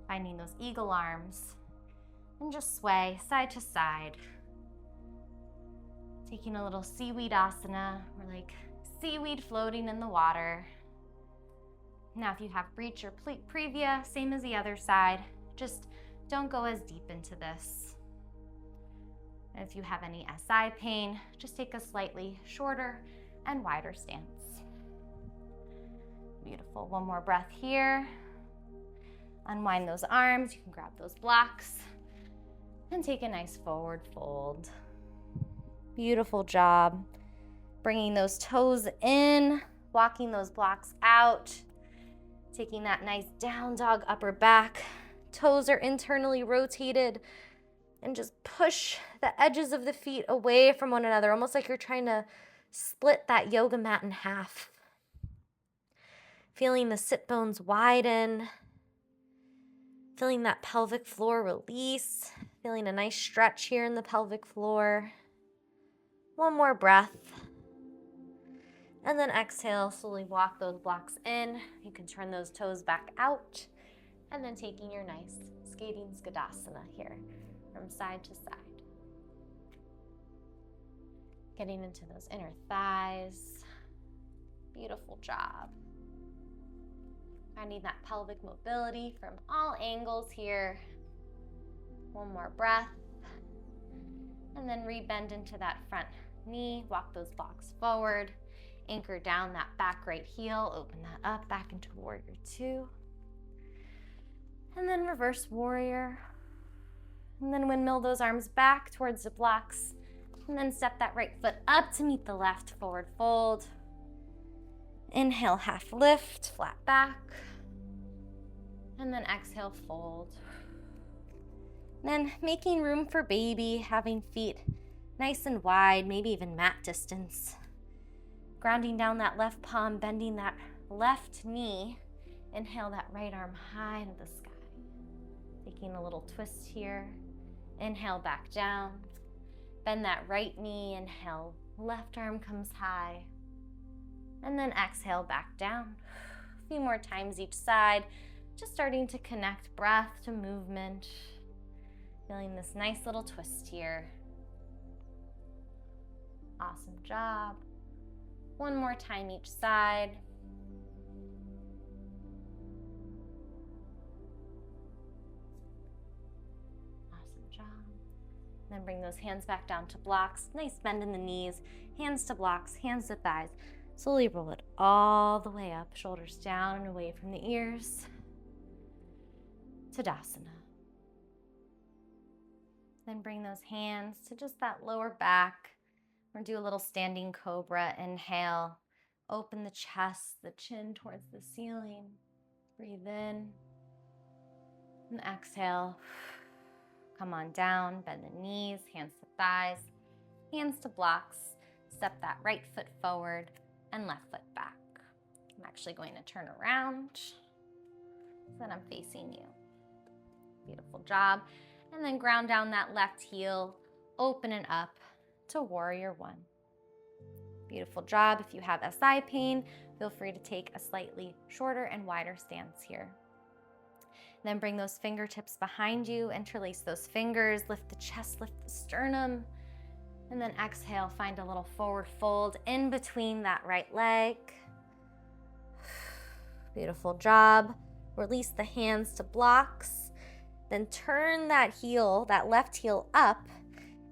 Finding those eagle arms. And just sway side to side. Taking a little seaweed asana. We're like seaweed floating in the water. Now if you have breach or previa, same as the other side. Just don't go as deep into this. And if you have any SI pain, just take a slightly shorter and wider stance. Beautiful. One more breath here. Unwind those arms. You can grab those blocks and take a nice forward fold. Beautiful job. Bringing those toes in, walking those blocks out, taking that nice down dog upper back. Toes are internally rotated, and just push the edges of the feet away from one another, almost like you're trying to split that yoga mat in half. Feeling the sit bones widen. Feeling that pelvic floor release. Feeling a nice stretch here in the pelvic floor. One more breath. And then exhale, slowly walk those blocks in. You can turn those toes back out. And then taking your nice skating skadasana here from side to side. Getting into those inner thighs. Beautiful job. Finding that pelvic mobility from all angles here. One more breath. And then rebend into that front knee. Walk those blocks forward. Anchor down that back right heel. Open that up back into warrior two. And then reverse warrior. And then windmill those arms back towards the blocks. And then step that right foot up to meet the left, forward fold. Inhale, half lift, flat back. And then exhale, fold. Then making room for baby, having feet nice and wide, maybe even mat distance. Grounding down that left palm, bending that left knee. Inhale that right arm high into the sky. Taking a little twist here. Inhale back down. Bend that right knee. Inhale, left arm comes high. And then exhale back down. A few more times each side. Just starting to connect breath to movement. Feeling this nice little twist here. Awesome job. One more time each side. Awesome job. Then bring those hands back down to blocks. Nice bend in the knees. Hands to blocks, hands to thighs. Slowly roll it all the way up. Shoulders down and away from the ears. Tadasana. Then bring those hands to just that lower back. We're gonna do a little standing cobra. Inhale, open the chest, the chin towards the ceiling. Breathe in. And exhale. Come on down, bend the knees, hands to thighs, hands to blocks. Step that right foot forward and left foot back. I'm actually going to turn around so that I'm facing you. Beautiful job. And then ground down that left heel, open it up to warrior one. Beautiful job. If you have SI pain, feel free to take a slightly shorter and wider stance here. Then bring those fingertips behind you, interlace those fingers, lift the chest, lift the sternum, and then exhale, find a little forward fold in between that right leg. Beautiful job. Release the hands to blocks. Then turn that heel, that left heel up,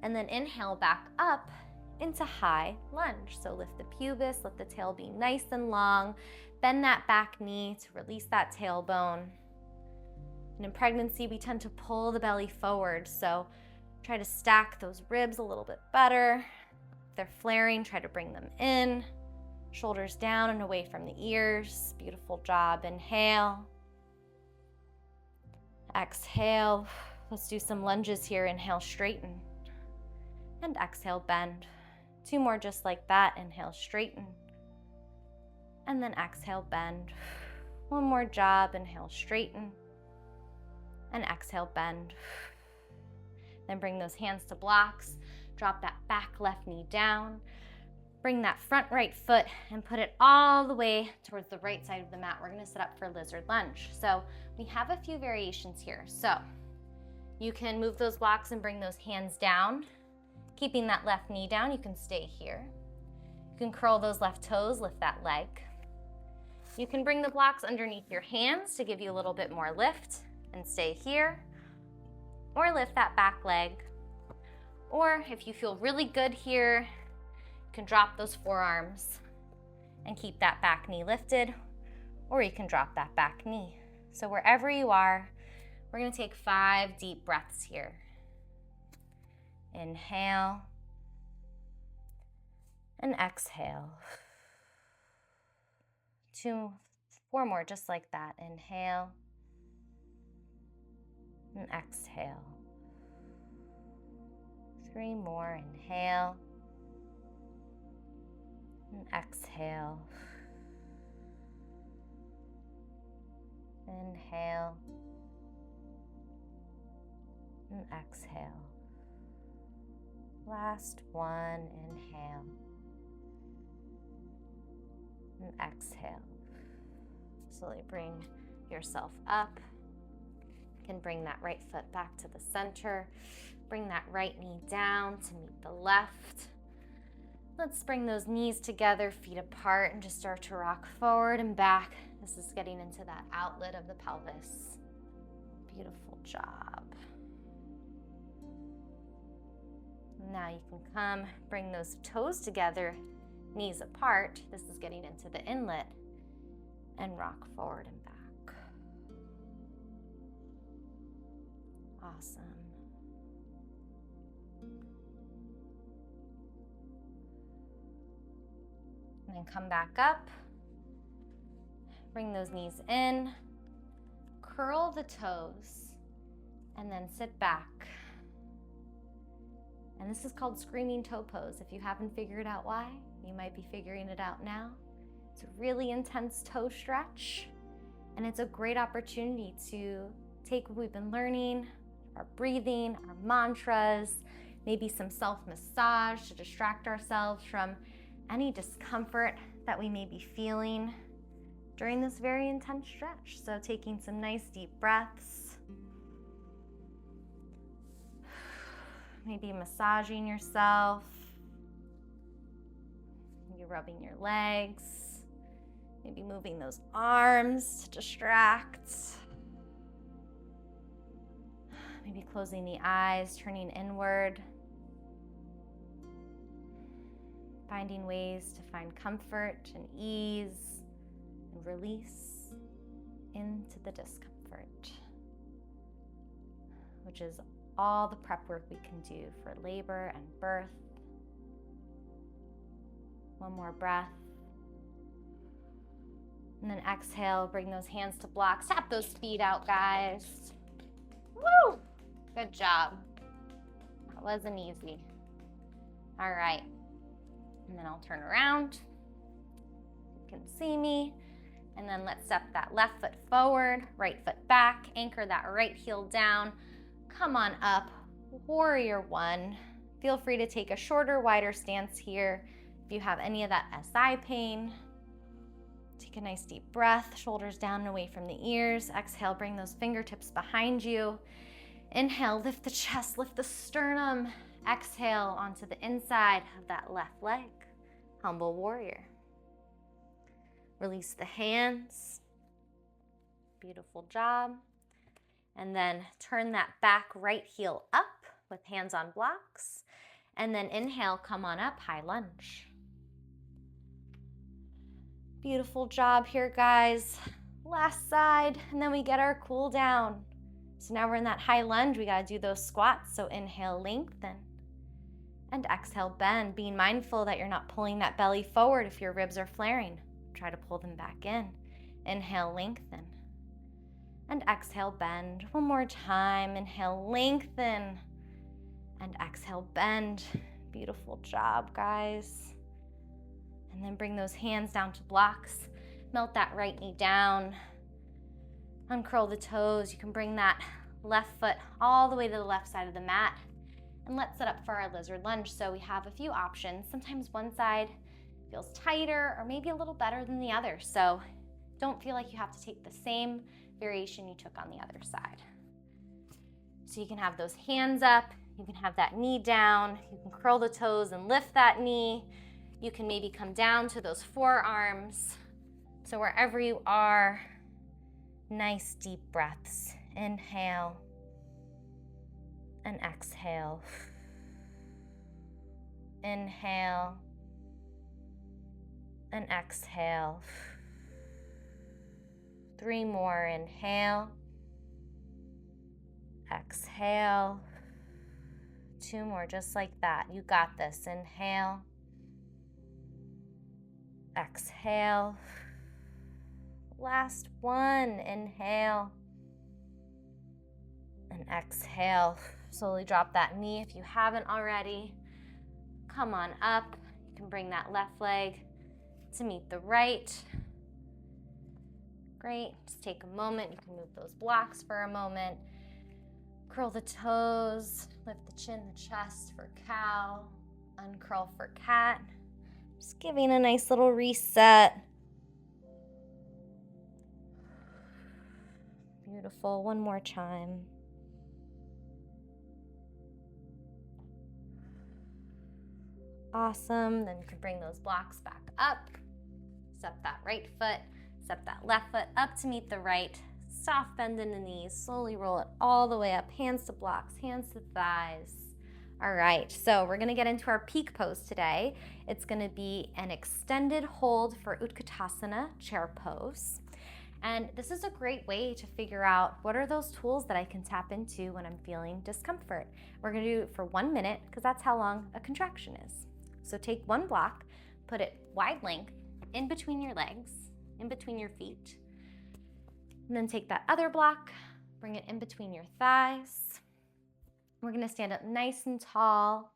and then inhale back up into high lunge. So lift the pubis, let the tail be nice and long. Bend that back knee to release that tailbone. And in pregnancy, we tend to pull the belly forward. So try to stack those ribs a little bit better. If they're flaring, try to bring them in. Shoulders down and away from the ears. Beautiful job. Inhale. Exhale. Let's do some lunges here. Inhale, straighten. And exhale, bend. Two more just like that. Inhale, straighten. And then exhale, bend. One more job. Inhale, straighten. And exhale, bend. Then bring those hands to blocks. Drop that back left knee down. Bring that front right foot and put it all the way towards the right side of the mat. We're gonna set up for lizard lunge. So we have a few variations here. So you can move those blocks and bring those hands down. Keeping that left knee down, you can stay here. You can curl those left toes, lift that leg. You can bring the blocks underneath your hands to give you a little bit more lift and stay here. Or lift that back leg. Or if you feel really good here, you can drop those forearms and keep that back knee lifted, or you can drop that back knee. So wherever you are, we're gonna take 5 deep breaths here. Inhale and exhale. 2, 4 more just like that. Inhale and exhale. 3 more. Inhale and exhale. Inhale and exhale. Last one. Inhale and exhale. Slowly bring yourself up. You can bring that right foot back to the center. Bring that right knee down to meet the left. Let's bring those knees together, feet apart, and just start to rock forward and back. This is getting into that outlet of the pelvis. Beautiful job. Now you can come, bring those toes together, knees apart. This is getting into the inlet, and rock forward and back. Awesome. And then come back up. Bring those knees in. Curl the toes. And then sit back. And this is called screaming toe pose. If you haven't figured out why, you might be figuring it out now. It's a really intense toe stretch. And it's a great opportunity to take what we've been learning, our breathing, our mantras, maybe some self-massage to distract ourselves from any discomfort that we may be feeling during this very intense stretch. So taking some nice deep breaths. Maybe massaging yourself. Maybe rubbing your legs. Maybe moving those arms to distract. Maybe closing the eyes, turning inward. Finding ways to find comfort and ease and release into the discomfort, which is all the prep work we can do for labor and birth. One more breath. And then exhale, bring those hands to blocks. Tap those feet out, guys. Woo! Good job. That wasn't easy. All right. And then I'll turn around. You can see me. And then let's step that left foot forward, right foot back, anchor that right heel down. Come on up, warrior one. Feel free to take a shorter, wider stance here. If you have any of that SI pain, take a nice deep breath, shoulders down and away from the ears. Exhale, bring those fingertips behind you. Inhale, lift the chest, lift the sternum. Exhale onto the inside of that left leg. Humble warrior. Release the hands. Beautiful job. And then turn that back right heel up with hands on blocks. And then inhale, come on up, high lunge. Beautiful job here, guys. Last side, and then we get our cool down. So now we're in that high lunge. We gotta do those squats. So inhale, lengthen. And exhale, bend, being mindful that you're not pulling that belly forward if your ribs are flaring. Try to pull them back in. Inhale, lengthen. And exhale, bend. One more time. Inhale, lengthen. And exhale, bend. Beautiful job, guys. And then bring those hands down to blocks. Melt that right knee down. Uncurl the toes. You can bring that left foot all the way to the left side of the mat. And let's set up for our lizard lunge. So we have a few options. Sometimes one side feels tighter or maybe a little better than the other. So don't feel like you have to take the same variation you took on the other side. So you can have those hands up. You can have that knee down. You can curl the toes and lift that knee. You can maybe come down to those forearms. So wherever you are, nice deep breaths. Inhale. And exhale. Inhale. And exhale. 3 more. Inhale. Exhale. 2 more, just like that. You got this. Inhale. Exhale. Last one. Inhale. And exhale. Slowly drop that knee if you haven't already. Come on up. You can bring that left leg to meet the right. Great. Just take a moment. You can move those blocks for a moment. Curl the toes. Lift the chin, the chest for cow. Uncurl for cat. Just giving a nice little reset. Beautiful. One more time. Awesome. Then you can bring those blocks back up. Step that right foot, step that left foot up to meet the right. Soft bend in the knees, slowly roll it all the way up, hands to blocks, hands to thighs. All right, so we're gonna get into our peak pose today. It's gonna be an extended hold for Utkatasana, chair pose. And this is a great way to figure out what are those tools that I can tap into when I'm feeling discomfort. We're gonna do it for 1 minute because that's how long a contraction is. So take one block, put it wide length in between your legs, in between your feet. And then take that other block, bring it in between your thighs. We're gonna stand up nice and tall,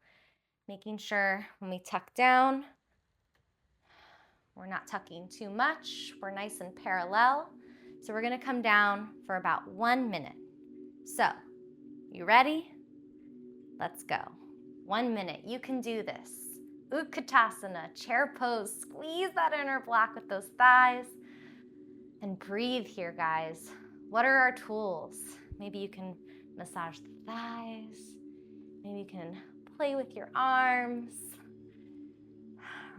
making sure when we tuck down, we're not tucking too much. We're nice and parallel. So we're gonna come down for about 1 minute. So, you ready? Let's go. 1 minute, you can do this. Utkatasana, chair pose, squeeze that inner block with those thighs. And breathe here, guys. What are our tools? Maybe you can massage the thighs. Maybe you can play with your arms.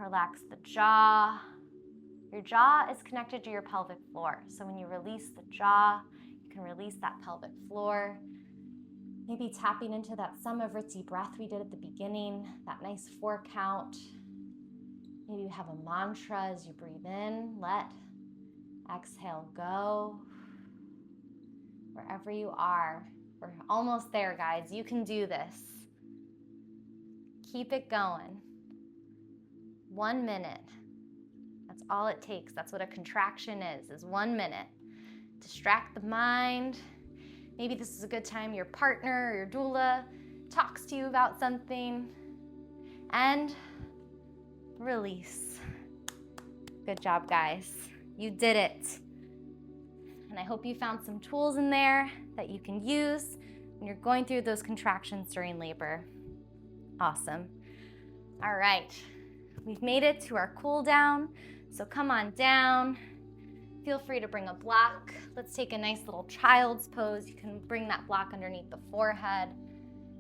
Relax the jaw. Your jaw is connected to your pelvic floor. So when you release the jaw, you can release that pelvic floor. Maybe tapping into that Samavriti breath we did at the beginning, that nice 4 count. Maybe you have a mantra as you breathe in. Let exhale, go. Wherever you are, we're almost there, guys. You can do this. Keep it going. 1 minute. That's all it takes. That's what a contraction is 1 minute. Distract the mind. Maybe this is a good time your partner or your doula talks to you about something. And release. Good job, guys. You did it. And I hope you found some tools in there that you can use when you're going through those contractions during labor. Awesome. All right, we've made it to our cool down. So come on down. Feel free to bring a block. Let's take a nice little child's pose. You can bring that block underneath the forehead.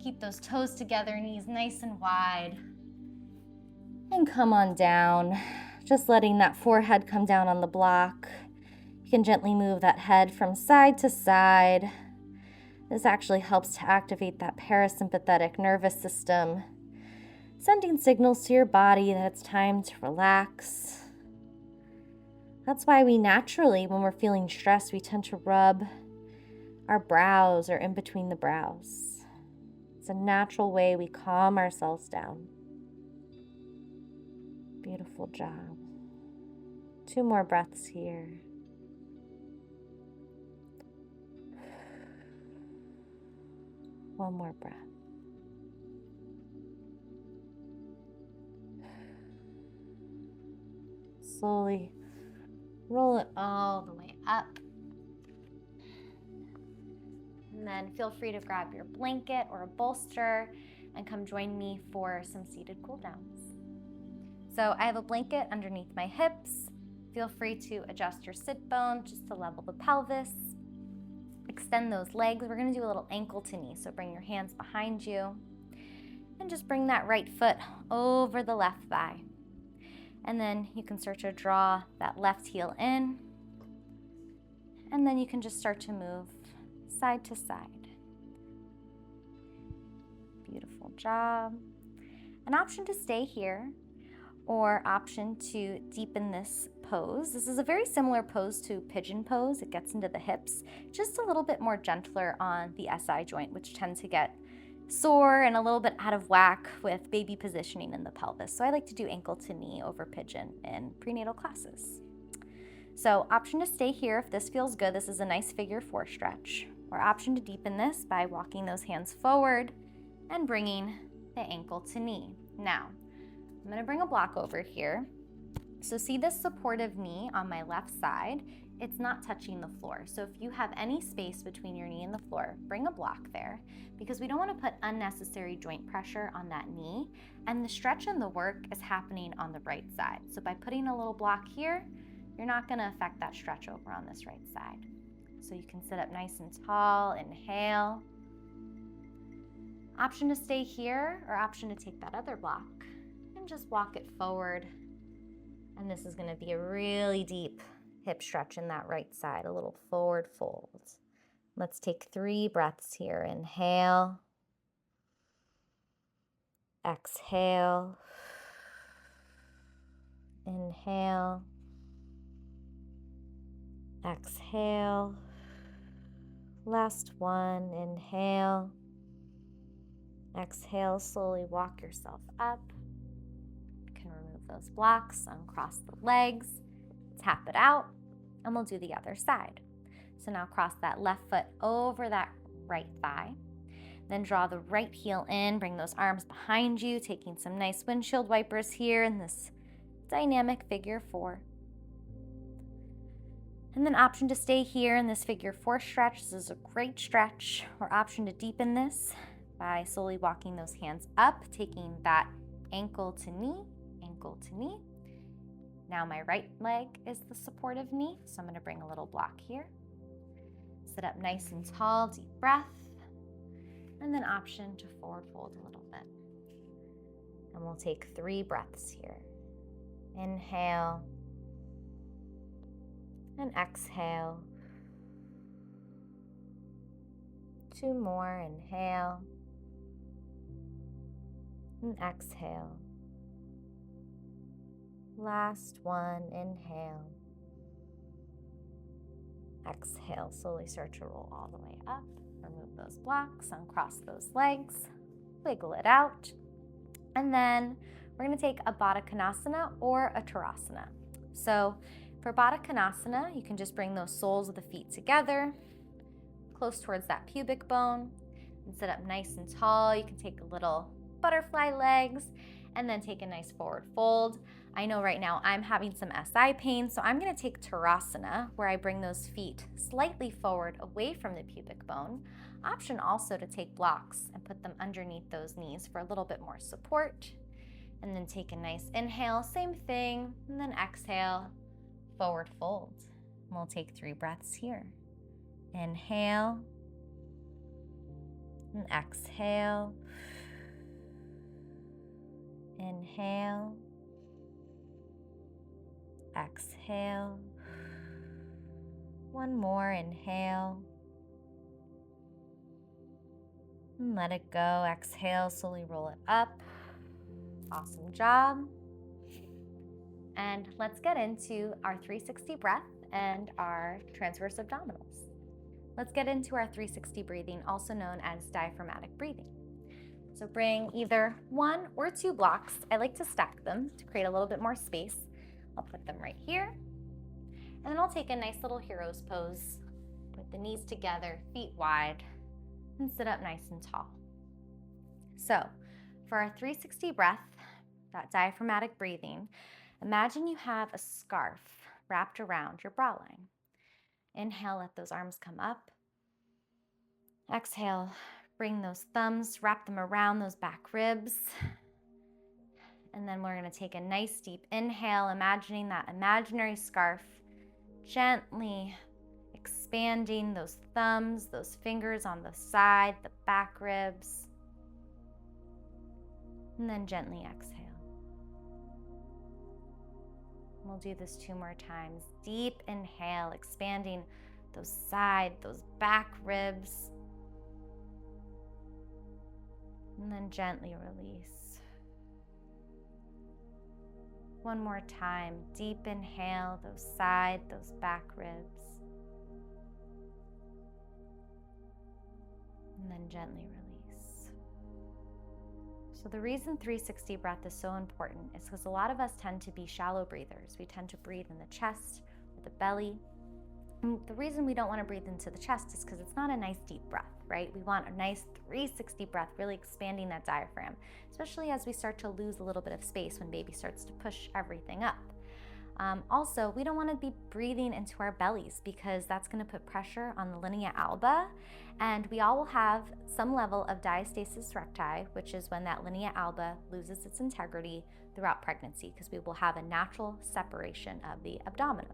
Keep those toes together, knees nice and wide. And come on down. Just letting that forehead come down on the block. You can gently move that head from side to side. This actually helps to activate that parasympathetic nervous system, sending signals to your body that it's time to relax. That's why we naturally, when we're feeling stressed, we tend to rub our brows or in between the brows. It's a natural way we calm ourselves down. Beautiful job. 2 more breaths here. One more breath. Slowly roll it all the way up. And then feel free to grab your blanket or a bolster and come join me for some seated cool downs. So I have a blanket underneath my hips. Feel free to adjust your sit bone just to level the pelvis. Extend those legs. We're gonna do a little ankle to knee. So bring your hands behind you and just bring that right foot over the left thigh. And then you can start to draw that left heel in. And then you can just start to move side to side. Beautiful job. An option to stay here or option to deepen this pose. This is a very similar pose to pigeon pose. It gets into the hips, just a little bit more gentler on the SI joint, which tends to get sore and a little bit out of whack with baby positioning in the pelvis. So I like to do ankle to knee over pigeon in prenatal classes. So option to stay here if this feels good. This is a nice figure 4 stretch. Or option to deepen this by walking those hands forward and bringing the ankle to knee. Now, I'm gonna bring a block over here. So see this supportive knee on my left side, it's not touching the floor. So if you have any space between your knee and the floor, bring a block there because we don't wanna put unnecessary joint pressure on that knee, and the stretch and the work is happening on the right side. So by putting a little block here, you're not gonna affect that stretch over on this right side. So you can sit up nice and tall, inhale. Option to stay here or option to take that other block and just walk it forward. And this is going to be a really deep hip stretch in that right side, a little forward fold. Let's take 3 breaths here. Inhale, exhale, inhale, exhale. Last one, inhale, exhale, slowly walk yourself up. You can remove those blocks, uncross the legs, tap it out, and we'll do the other side. So now cross that left foot over that right thigh. Then draw the right heel in, bring those arms behind you, taking some nice windshield wipers here in this dynamic figure 4. And then option to stay here in this figure 4 stretch. This is a great stretch. Or option to deepen this by slowly walking those hands up, taking that ankle to knee, ankle to knee. Now my right leg is the supportive knee, so I'm going to bring a little block here. Sit up nice and tall, deep breath, and then option to forward fold a little bit. And we'll take 3 breaths here. Inhale and exhale. 2 more, inhale and exhale. Last one, inhale. Exhale, slowly start to roll all the way up. Remove those blocks, uncross those legs, wiggle it out. And then we're going to take a Baddha Konasana or a Tadasana. So for Baddha Konasana, you can just bring those soles of the feet together, close towards that pubic bone, and sit up nice and tall. You can take a little butterfly legs and then take a nice forward fold. I know right now I'm having some SI pain, so I'm going to take Tadasana, where I bring those feet slightly forward away from the pubic bone. Option also to take blocks and put them underneath those knees for a little bit more support. And then take a nice inhale, same thing, and then exhale, forward fold. And we'll take 3 breaths here. Inhale and exhale. Inhale, exhale. 1 more, inhale. And let it go. Exhale, slowly roll it up. Awesome job. And let's get into our 360 breath and our transverse abdominals. Let's get into our 360 breathing, also known as diaphragmatic breathing. So bring either 1 or 2 blocks. I like to stack them to create a little bit more space. I'll put them right here. And then I'll take a nice little hero's pose with the knees together, feet wide, and sit up nice and tall. So for our 360 breath, that diaphragmatic breathing, imagine you have a scarf wrapped around your bra line. Inhale, let those arms come up. Exhale, bring those thumbs, wrap them around those back ribs. And then we're going to take a nice deep inhale, imagining that imaginary scarf, gently expanding those thumbs, those fingers on the side, the back ribs. And then gently exhale. We'll do this 2 more times. Deep inhale, expanding those side, those back ribs. And then gently release. 1 more time. Deep inhale, those side, those back ribs. And then gently release. So the reason 360 breath is so important is because a lot of us tend to be shallow breathers. We tend to breathe in the chest or the belly. And the reason we don't want to breathe into the chest is because it's not a nice deep breath, right? We want a nice 360 breath, really expanding that diaphragm, especially as we start to lose a little bit of space when baby starts to push everything up. Also, we don't want to be breathing into our bellies because that's going to put pressure on the linea alba, and we all will have some level of diastasis recti, which is when that linea alba loses its integrity throughout pregnancy, because we will have a natural separation of the abdomen.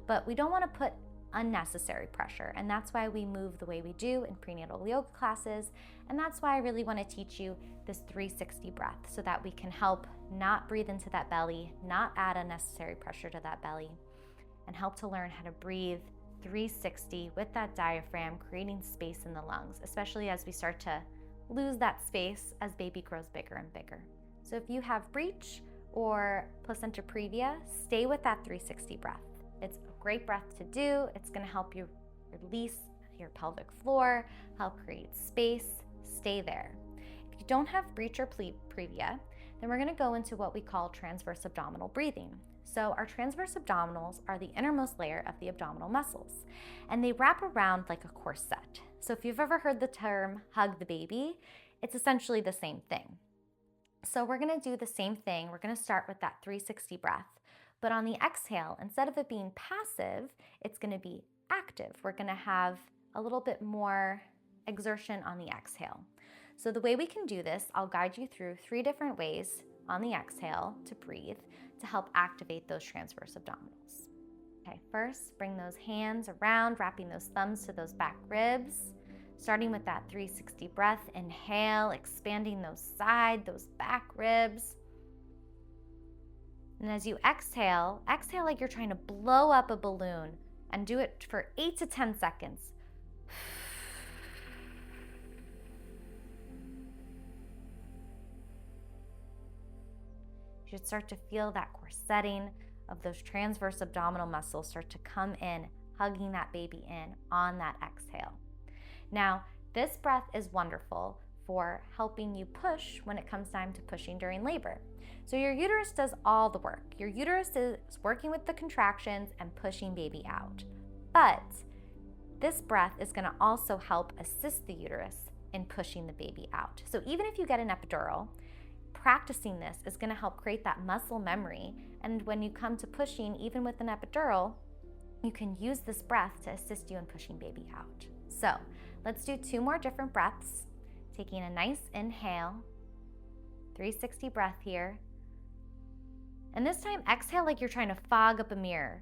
But we don't want to put unnecessary pressure. And that's why we move the way we do in prenatal yoga classes. And that's why I really want to teach you this 360 breath so that we can help not breathe into that belly, not add unnecessary pressure to that belly, and help to learn how to breathe 360 with that diaphragm, creating space in the lungs, especially as we start to lose that space as baby grows bigger and bigger. So if you have breech or placenta previa, stay with that 360 breath. It's a great breath to do. It's going to help you release your pelvic floor, help create space. Stay there. If you don't have breech or previa, then we're going to go into what we call transverse abdominal breathing. So our transverse abdominals are the innermost layer of the abdominal muscles, and they wrap around like a corset. So if you've ever heard the term hug the baby, it's essentially the same thing. So we're going to do the same thing. We're going to start with that 360 breath, but on the exhale, instead of it being passive, it's going to be active. We're going to have a little bit more exertion on the exhale. So the way we can do this, I'll guide you through 3 different ways on the exhale to breathe to help activate those transverse abdominals. Okay, first, bring those hands around, wrapping those thumbs to those back ribs. Starting with that 360 breath, inhale, expanding those those back ribs. And as you exhale like you're trying to blow up a balloon, and do it for 8 to 10 seconds. You should start to feel that corseting of those transverse abdominal muscles start to come in, hugging that baby in on that exhale. Now, this breath is wonderful for helping you push when it comes time to pushing during labor. So your uterus does all the work. Your uterus is working with the contractions and pushing baby out. But this breath is going to also help assist the uterus in pushing the baby out. So even if you get an epidural, practicing this is going to help create that muscle memory. And when you come to pushing, even with an epidural, you can use this breath to assist you in pushing baby out. So let's do 2 more different breaths. Taking a nice inhale, 360 breath here. And this time, exhale like you're trying to fog up a mirror.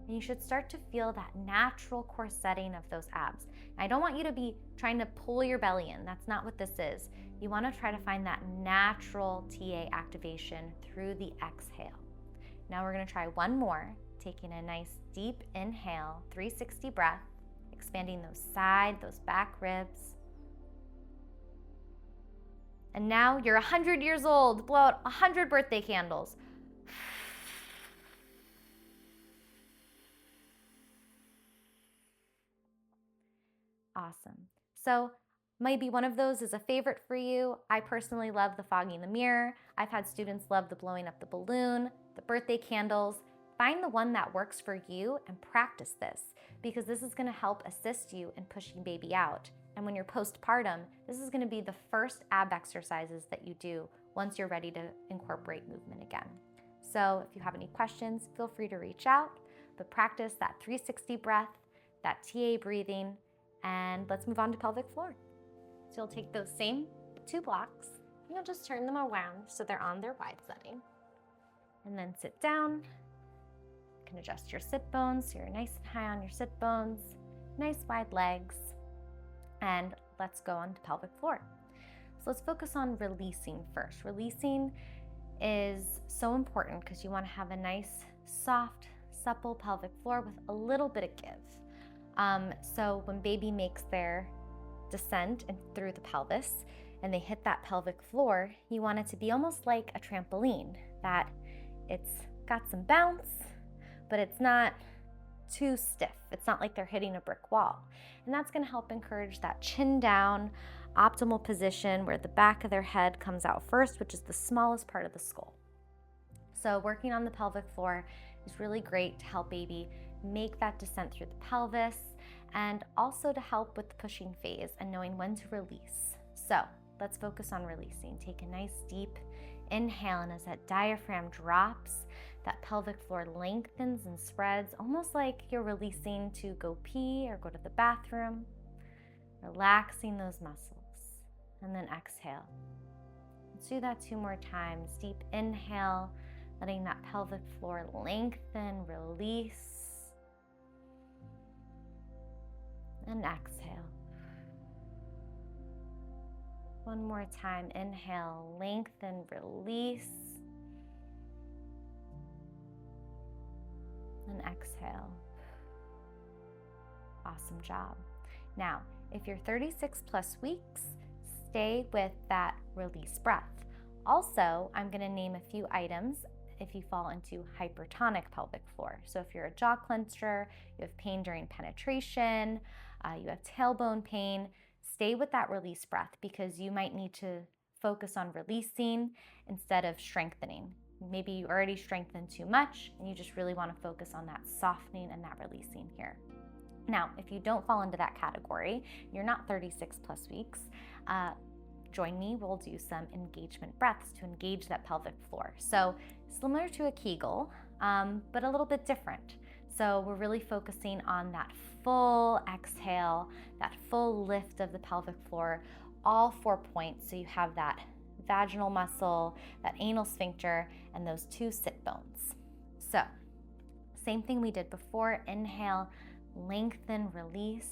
And you should start to feel that natural corseting of those abs. I don't want you to be trying to pull your belly in. That's not what this is. You want to try to find that natural TA activation through the exhale. Now we're going to try one more, taking a nice deep inhale, 360 breath, expanding those back ribs. And now you're 100 years old. Blow out 100 birthday candles. Awesome. So maybe one of those is a favorite for you. I personally love the fogging the mirror. I've had students love the blowing up the balloon, the birthday candles. Find the one that works for you and practice this, because this is going to help assist you in pushing baby out. And when you're postpartum, this is going to be the first ab exercises that you do once you're ready to incorporate movement again. So if you have any questions, feel free to reach out, but practice that 360 breath, that TA breathing, and let's move on to pelvic floor. So you'll take those same 2 blocks, and you'll just turn them around so they're on their wide setting. And then sit down. You can adjust your sit bones so you're nice and high on your sit bones, nice wide legs, and let's go on to pelvic floor. So let's focus on releasing first. Releasing is so important because you want to have a nice, soft, supple pelvic floor with a little bit of give. So when baby makes their descent through the pelvis and they hit that pelvic floor, you want it to be almost like a trampoline, that it's got some bounce, but it's not too stiff. It's not like they're hitting a brick wall. And that's going to help encourage that chin down, optimal position where the back of their head comes out first, which is the smallest part of the skull. So working on the pelvic floor is really great to help baby make that descent through the pelvis, and also to help with the pushing phase and knowing when to release. So let's focus on releasing. Take a nice deep inhale, and as that diaphragm drops, that pelvic floor lengthens and spreads, almost like you're releasing to go pee or go to the bathroom, relaxing those muscles. And then exhale. Let's do that 2 more times. Deep inhale, letting that pelvic floor lengthen, release, and exhale. One more time. Inhale, lengthen, release, and exhale. Awesome job. Now, if you're 36 plus weeks, stay with that release breath. Also, I'm going to name a few items if you fall into hypertonic pelvic floor. So if you're a jaw clencher, you have pain during penetration, you have tailbone pain, stay with that release breath because you might need to focus on releasing instead of strengthening. Maybe you already strengthened too much and you just really want to focus on that softening and that releasing here. Now, if you don't fall into that category, you're not 36 plus weeks, join me, we'll do some engagement breaths to engage that pelvic floor. So similar to a Kegel, but a little bit different. So we're really focusing on that full exhale, that full lift of the pelvic floor, all 4 points. So you have that vaginal muscle, that anal sphincter, and those 2 sit bones. So same thing we did before. Inhale, lengthen, release.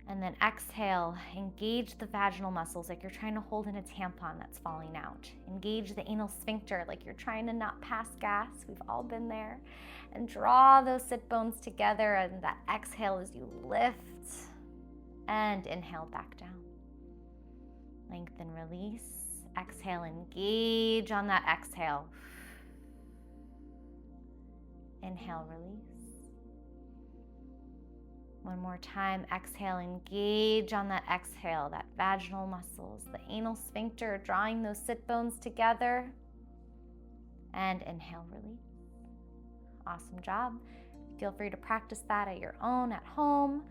And then exhale, engage the vaginal muscles like you're trying to hold in a tampon that's falling out. Engage the anal sphincter like you're trying to not pass gas. We've all been there. And draw those sit bones together, and that exhale as you lift and inhale back down. Lengthen, release. Exhale, engage on that exhale. Inhale, release. One more time, exhale, engage on that exhale, that vaginal muscles, the anal sphincter, drawing those sit bones together, and inhale, release. Awesome job. Feel free to practice that at your own at home.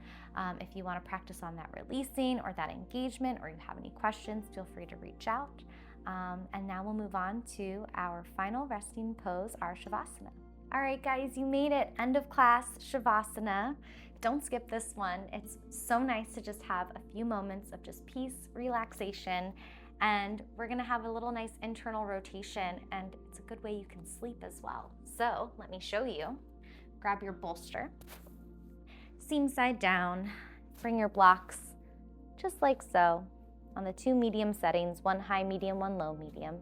If you want to practice on that releasing or that engagement, or you have any questions, feel free to reach out. And now we'll move on to our final resting pose, our Shavasana. All right, guys, you made it. End of class, Shavasana. Don't skip this one. It's so nice to just have a few moments of just peace, relaxation, and we're gonna have a little nice internal rotation, and it's a good way you can sleep as well. So let me show you. Grab your bolster, seam side down, bring your blocks just like so on the 2 medium settings, 1 high medium, 1 low medium.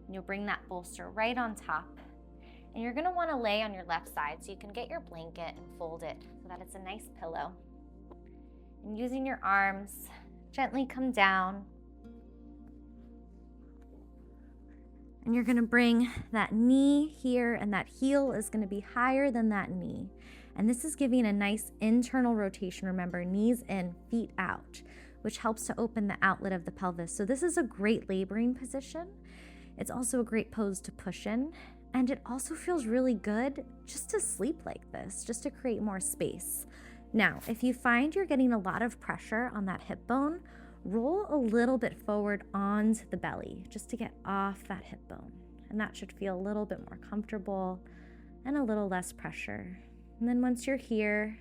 And you'll bring that bolster right on top. And you're gonna wanna lay on your left side so you can get your blanket and fold it so that it's a nice pillow. And using your arms, gently come down. And you're gonna bring that knee here, and that heel is gonna be higher than that knee. And this is giving a nice internal rotation. Remember, knees in, feet out, which helps to open the outlet of the pelvis. So this is a great laboring position. It's also a great pose to push in. And it also feels really good just to sleep like this, just to create more space. Now, if you find you're getting a lot of pressure on that hip bone, roll a little bit forward onto the belly just to get off that hip bone. And that should feel a little bit more comfortable and a little less pressure. And then once you're here,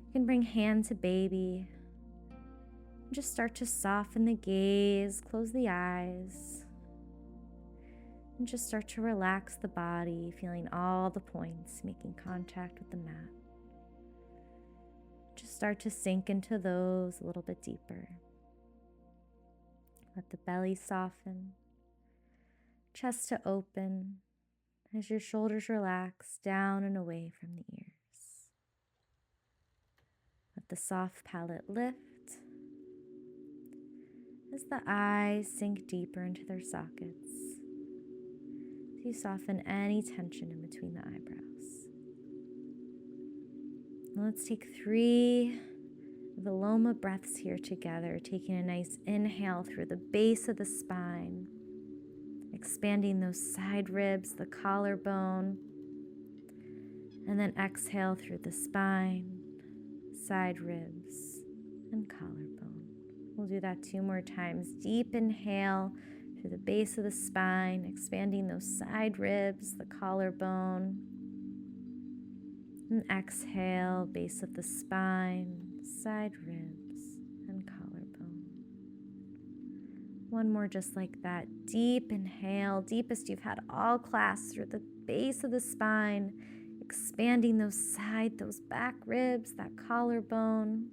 you can bring hand to baby. Just start to soften the gaze, close the eyes. And just start to relax the body, feeling all the points, making contact with the mat. Just start to sink into those a little bit deeper. Let the belly soften, chest to open as your shoulders relax down and away from the ears. Let the soft palate lift as the eyes sink deeper into their sockets. You soften any tension in between the eyebrows. Now let's take 3 Viloma breaths here together, taking a nice inhale through the base of the spine, expanding those side ribs, the collarbone, and then exhale through the spine, side ribs, and collarbone. We'll do that 2 more times. Deep inhale through the base of the spine, expanding those side ribs, the collarbone. And exhale, base of the spine, side ribs, and collarbone. One more just like that. Deep inhale, deepest you've had all class, through the base of the spine, expanding those those back ribs, that collarbone.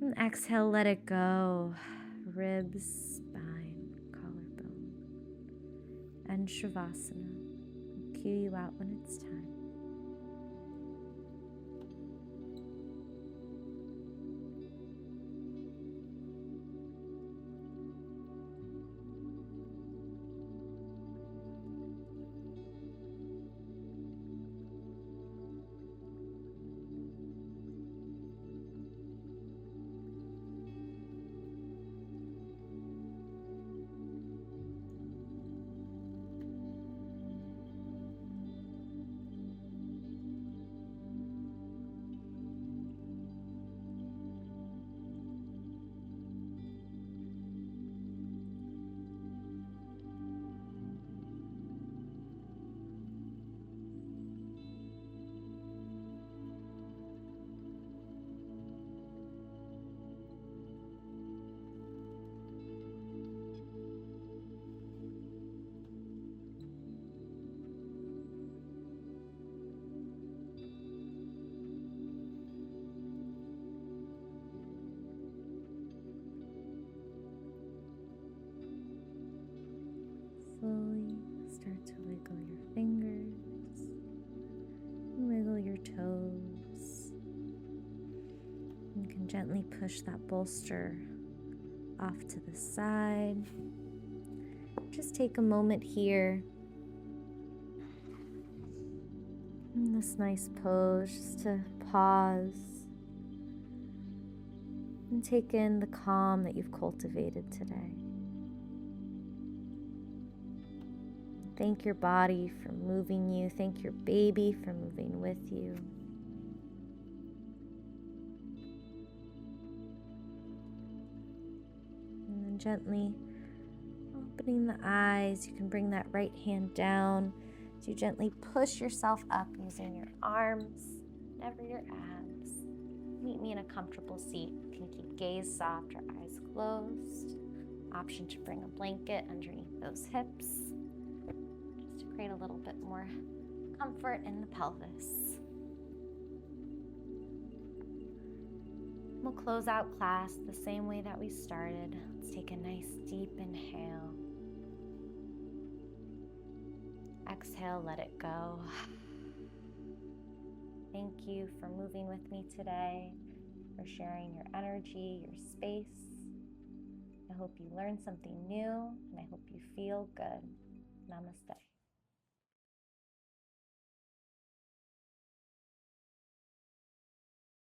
And exhale, let it go. Ribs, spine, collarbone. And Shavasana. I'll cue you out when it's time. Slowly start to wiggle your fingers, wiggle your toes. You can gently push that bolster off to the side. Just take a moment here in this nice pose just to pause and take in the calm that you've cultivated today. Thank your body for moving you. Thank your baby for moving with you. And then gently opening the eyes, you can bring that right hand down as you gently push yourself up using your arms, never your abs. Meet me in a comfortable seat. You can keep gaze soft or eyes closed. Option to bring a blanket underneath those hips, just to create a little bit more comfort in the pelvis. We'll close out class the same way that we started. Let's take a nice deep inhale. Exhale, let it go. Thank you for moving with me today, for sharing your energy, your space. I hope you learned something new, and I hope you feel good. Namaste.